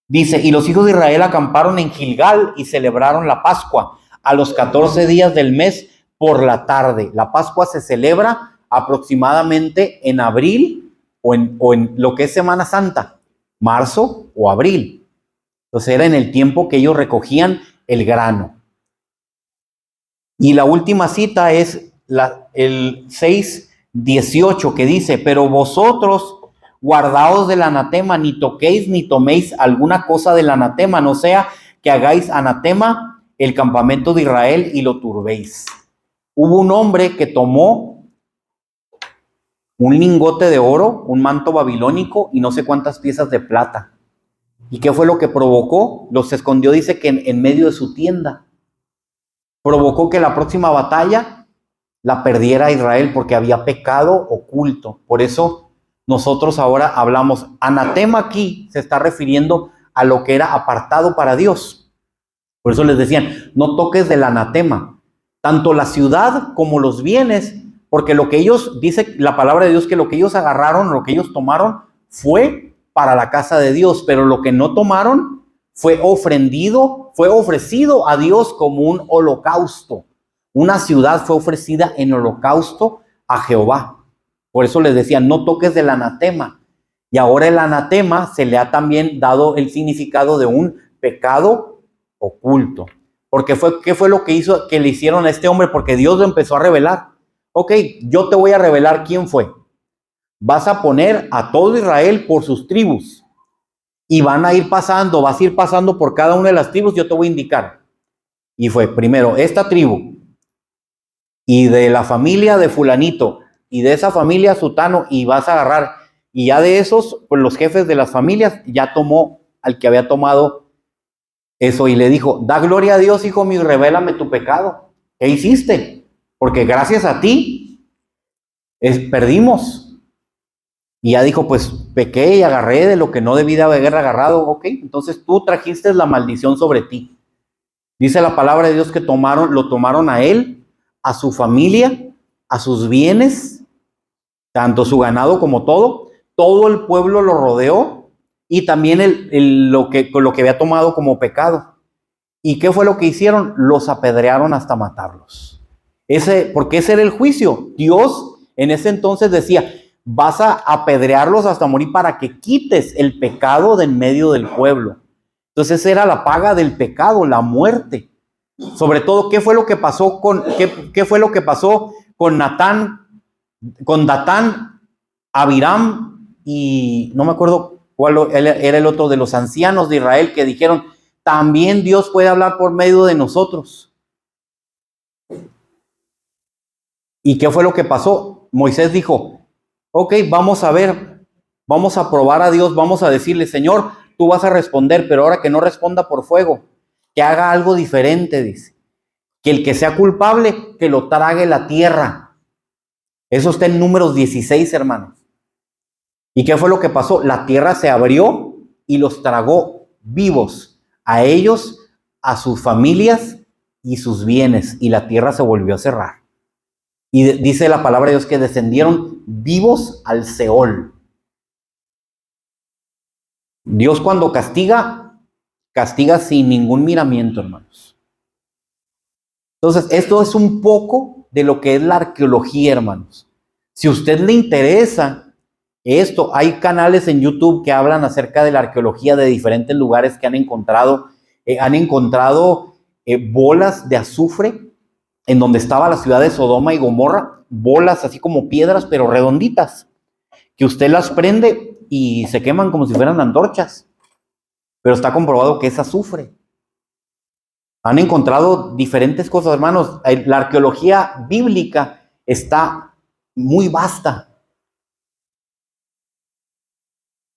dice, y los hijos de Israel acamparon en Gilgal y celebraron la Pascua a los 14 días del mes por la tarde. La Pascua se celebra aproximadamente en abril o en lo que es Semana Santa, marzo o abril. Entonces era en el tiempo que ellos recogían el grano. Y la última cita es el 6:18, que dice, pero vosotros guardaos del anatema, ni toquéis ni toméis alguna cosa del anatema, no sea que hagáis anatema el campamento de Israel y lo turbéis. Hubo un hombre que tomó un lingote de oro, un manto babilónico y no sé cuántas piezas de plata. ¿Y qué fue lo que provocó? Los escondió, dice que en medio de su tienda. Provocó que la próxima batalla la perdiera Israel porque había pecado oculto. Por eso nosotros ahora hablamos, anatema aquí se está refiriendo a lo que era apartado para Dios. Por eso les decían, no toques del anatema, tanto la ciudad como los bienes, porque lo que ellos, dice la palabra de Dios, que lo que ellos agarraron, lo que ellos tomaron, fue para la casa de Dios, pero lo que no tomaron fue ofrecido a Dios como un holocausto. Una ciudad fue ofrecida en holocausto a Jehová. Por eso les decía, no toques del anatema. Y ahora el anatema se le ha también dado el significado de un pecado oculto. Porque ¿qué fue lo que le hicieron a este hombre? Porque Dios lo empezó a revelar. Ok, yo te voy a revelar quién fue. Vas a poner a todo Israel por sus tribus. Y vas a ir pasando por cada una de las tribus, yo te voy a indicar. Y fue primero esta tribu, y de la familia de fulanito, y de esa familia sutano, y vas a agarrar. Y ya de esos, pues los jefes de las familias, ya tomó al que había tomado eso y le dijo, da gloria a Dios, hijo mío, y revélame tu pecado. ¿Qué hiciste? Porque gracias a ti perdimos. Y ya dijo, pues pequé y agarré de lo que no debí de haber agarrado. Ok, entonces tú trajiste la maldición sobre ti. Dice la palabra de Dios que lo tomaron a él, a su familia, a sus bienes, tanto su ganado como todo el pueblo lo rodeó, y también lo que había tomado como pecado. ¿Y qué fue lo que hicieron? Los apedrearon hasta matarlos. Porque ese era el juicio. Dios en ese entonces decía, vas a apedrearlos hasta morir para que quites el pecado de en medio del pueblo. Entonces era la paga del pecado, la muerte. Sobre todo, ¿qué fue lo que pasó con Natán, con Datán, Abiram y no me acuerdo cuál era el otro de los ancianos de Israel que dijeron, también Dios puede hablar por medio de nosotros? ¿Y qué fue lo que pasó? Moisés dijo, ok, vamos a ver, vamos a probar a Dios, vamos a decirle, Señor, tú vas a responder, pero ahora que no responda por fuego, que haga algo diferente, dice. Que el que sea culpable, que lo trague la tierra. Eso está en Números 16, hermanos. ¿Y qué fue lo que pasó? La tierra se abrió y los tragó vivos, a ellos, a sus familias y sus bienes, y la tierra se volvió a cerrar. Y dice la palabra de Dios que descendieron vivos al Seol. Dios cuando castiga sin ningún miramiento, hermanos. Entonces, esto es un poco de lo que es la arqueología, hermanos. Si a usted le interesa esto, hay canales en YouTube que hablan acerca de la arqueología de diferentes lugares que han encontrado bolas de azufre en donde estaba la ciudad de Sodoma y Gomorra, bolas así como piedras, pero redonditas, que usted las prende y se queman como si fueran antorchas, pero está comprobado que es azufre. Han encontrado diferentes cosas, hermanos. La arqueología bíblica está muy vasta.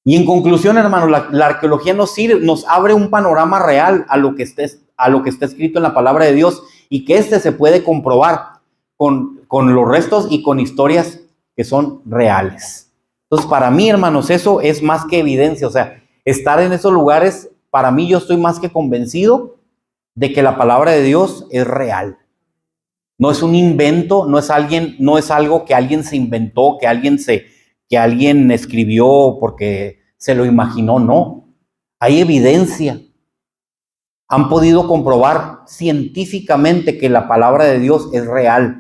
Y en conclusión, hermanos, la arqueología nos abre un panorama real a lo que está escrito en la palabra de Dios, y que se puede comprobar con con los restos y con historias que son reales. Entonces, para mí, hermanos, eso es más que evidencia. O sea, estar en esos lugares, para mí, yo estoy más que convencido de que la palabra de Dios es real. No es un invento, no es algo que alguien se inventó, que alguien escribió porque se lo imaginó, no. Hay evidencia. Han podido comprobar científicamente que la palabra de Dios es real.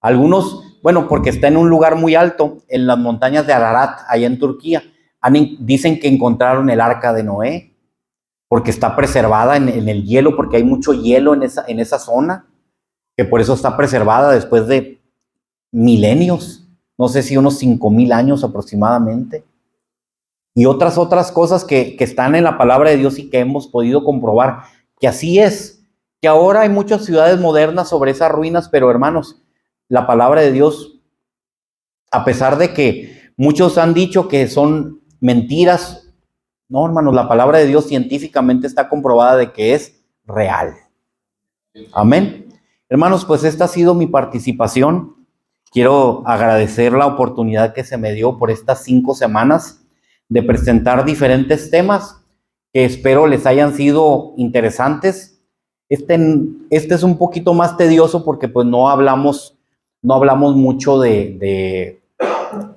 Algunos, bueno, porque está en un lugar muy alto, en las montañas de Ararat, allá en Turquía, dicen que encontraron el arca de Noé, porque está preservada en el hielo, porque hay mucho hielo en esa zona, que por eso está preservada después de milenios, no sé si unos 5,000 años aproximadamente. Y otras cosas que están en la palabra de Dios y que hemos podido comprobar que así es, que ahora hay muchas ciudades modernas sobre esas ruinas, pero hermanos, la palabra de Dios, a pesar de que muchos han dicho que son mentiras, no, hermanos, la palabra de Dios científicamente está comprobada de que es real. Amén. Hermanos, pues esta ha sido mi participación. Quiero agradecer la oportunidad que se me dio por estas 5 semanas de presentar diferentes temas que espero les hayan sido interesantes. Este es un poquito más tedioso porque pues no hablamos mucho de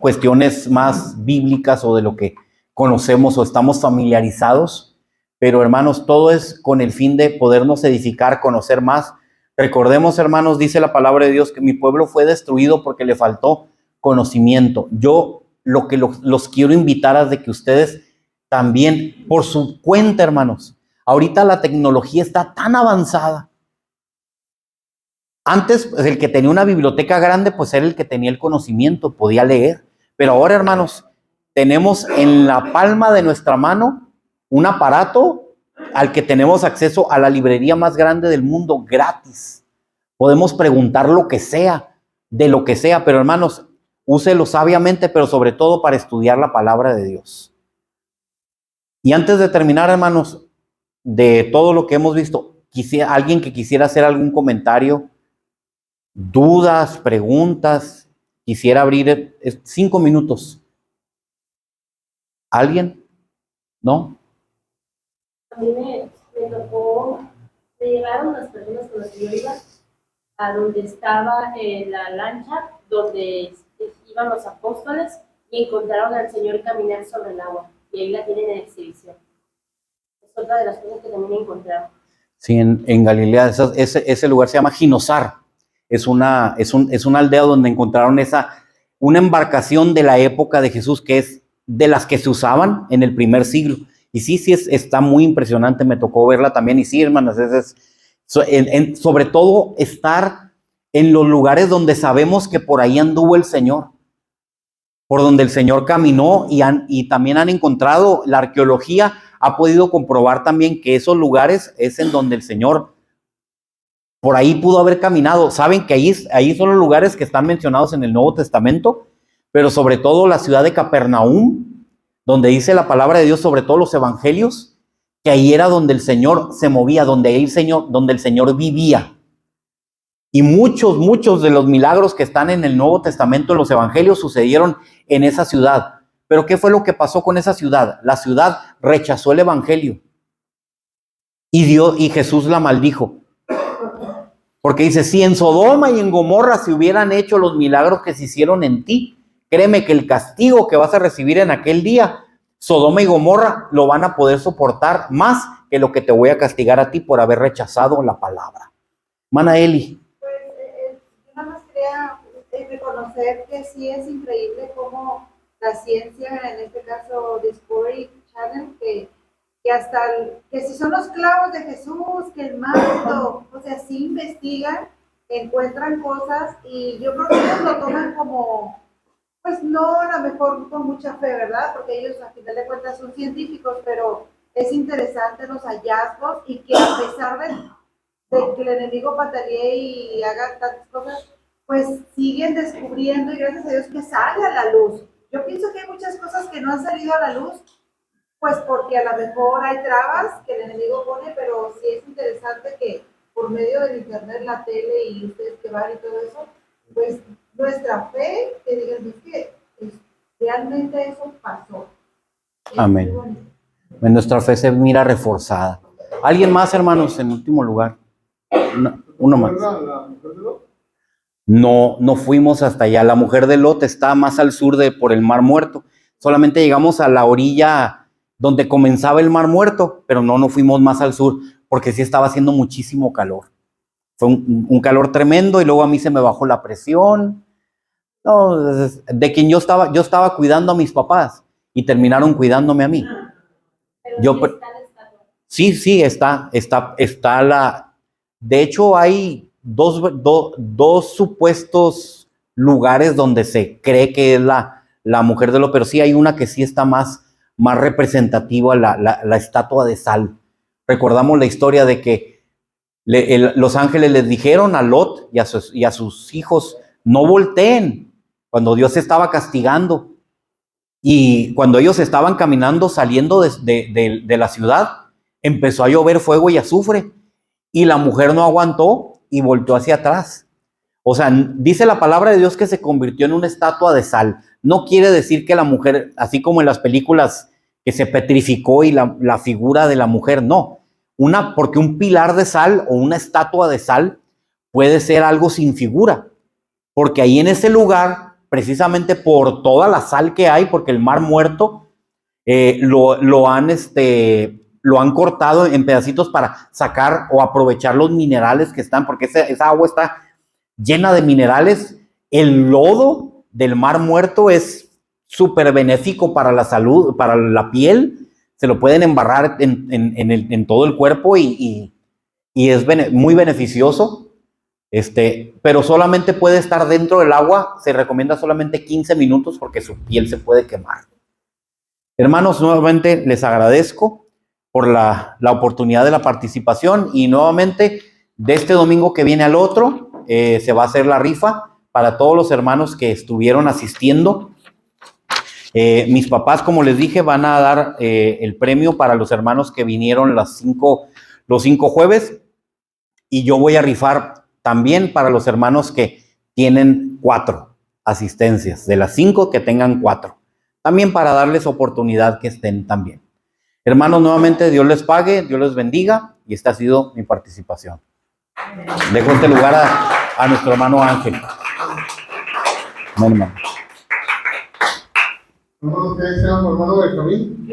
cuestiones más bíblicas o de lo que conocemos o estamos familiarizados, pero hermanos, todo es con el fin de podernos edificar, conocer más. Recordemos, hermanos, dice la palabra de Dios que mi pueblo fue destruido porque le faltó conocimiento. Yo lo que los quiero invitar es de que ustedes también, por su cuenta, hermanos, ahorita la tecnología está tan avanzada. Antes, pues, el que tenía una biblioteca grande, pues era el que tenía el conocimiento, podía leer. Pero ahora, hermanos, tenemos en la palma de nuestra mano un aparato al que tenemos acceso a la librería más grande del mundo gratis. Podemos preguntar lo que sea, de lo que sea, pero hermanos, úselo sabiamente, pero sobre todo para estudiar la palabra de Dios. Y antes de terminar, hermanos, de todo lo que hemos visto, alguien que quisiera hacer algún comentario, dudas, preguntas, quisiera abrir 5 minutos. ¿Alguien? ¿No? A mí me tocó, me llegaron las personas con las que yo iba a donde estaba la lancha, donde iban los apóstoles y encontraron al Señor caminar sobre el agua. Y ahí la tienen en exhibición. Es otra de las cosas que también encontraron. Sí, en Galilea, ese lugar se llama Ginosar. Es una aldea donde encontraron una embarcación de la época de Jesús, que es de las que se usaban en el primer siglo. Y sí, está muy impresionante, me tocó verla también. Y sí, hermanos, sobre todo estar en los lugares donde sabemos que por ahí anduvo el Señor, por donde el Señor caminó, y también han encontrado, la arqueología ha podido comprobar también que esos lugares es en donde el Señor por ahí pudo haber caminado. Saben que ahí son los lugares que están mencionados en el Nuevo Testamento, pero sobre todo la ciudad de Capernaum, donde dice la palabra de Dios, sobre todo los evangelios, que ahí era donde el Señor se movía, donde el Señor vivía. Y muchos de los milagros que están en el Nuevo Testamento, en los evangelios, sucedieron en esa ciudad. Pero ¿qué fue lo que pasó con esa ciudad? La ciudad rechazó el evangelio y Jesús la maldijo. Porque dice, si en Sodoma y en Gomorra se hubieran hecho los milagros que se hicieron en ti, créeme que el castigo que vas a recibir en aquel día, Sodoma y Gomorra lo van a poder soportar más que lo que te voy a castigar a ti por haber rechazado la palabra. Mana Eli. Pues yo nada más quería reconocer que sí es increíble cómo la ciencia, en este caso Discovery Channel, que hasta, que si son los clavos de Jesús, que el manto, o sea, sí investigan, encuentran cosas, y yo creo que ellos lo toman como, pues no a lo mejor con mucha fe, ¿verdad? Porque ellos a final de cuentas son científicos, pero es interesante los hallazgos, y que a pesar de que el enemigo patalee y haga tantas cosas, pues siguen descubriendo, y gracias a Dios que sale a la luz. Yo pienso que hay muchas cosas que no han salido a la luz, pues porque a lo mejor hay trabas que el enemigo pone, pero sí es interesante que por medio del internet, la tele y ustedes que van y todo eso, pues nuestra fe, que digas, es que realmente eso pasó. Es Amén. muy bonito. Nuestra fe se mira reforzada. ¿Alguien más, hermanos, en último lugar? Uno más. ¿La mujer de Lot? No, no fuimos hasta allá. La mujer de Lot está más al sur por el Mar Muerto. Solamente llegamos a la orilla donde comenzaba el Mar Muerto, pero no fuimos más al sur porque sí estaba haciendo muchísimo calor. Fue un calor tremendo y luego a mí se me bajó la presión. No, de quien yo estaba cuidando a mis papás y terminaron cuidándome a mí. Pero Yo sí pre- está la estatua. Sí, está la... De hecho, hay dos supuestos lugares donde se cree que es la mujer de Lot, pero sí hay una que sí está más representativa, la estatua de sal. Recordamos la historia de que los ángeles les dijeron a Lot y a sus hijos, no volteen, cuando Dios estaba castigando. Y cuando ellos estaban caminando, saliendo de la ciudad, empezó a llover fuego y azufre. Y la mujer no aguantó y volteó hacia atrás. O sea, dice la palabra de Dios que se convirtió en una estatua de sal. No quiere decir que la mujer, así como en las películas, que se petrificó y la figura de la mujer, no. Porque un pilar de sal o una estatua de sal puede ser algo sin figura. Porque ahí en ese lugar, precisamente por toda la sal que hay, porque el Mar Muerto lo han cortado en pedacitos para sacar o aprovechar los minerales que están, porque esa agua está llena de minerales. El lodo del Mar Muerto es súper benéfico para la salud, para la piel. Se lo pueden embarrar en todo el cuerpo y es muy beneficioso. Pero solamente puede estar dentro del agua. Se recomienda solamente 15 minutos porque su piel se puede quemar. Hermanos, nuevamente les agradezco por la oportunidad de la participación y nuevamente de este domingo que viene al otro se va a hacer la rifa para todos los hermanos que estuvieron asistiendo. Mis papás, como les dije, van a dar el premio para los hermanos que vinieron los 5 jueves y yo voy a rifar también para los hermanos que tienen 4 asistencias, de las 5 que tengan 4. También para darles oportunidad que estén también. Hermanos, nuevamente Dios les pague, Dios les bendiga y esta ha sido mi participación. Dejo este lugar a nuestro hermano Ángel. Amén, hermano. ¿Ustedes se llaman hermano Benjamín?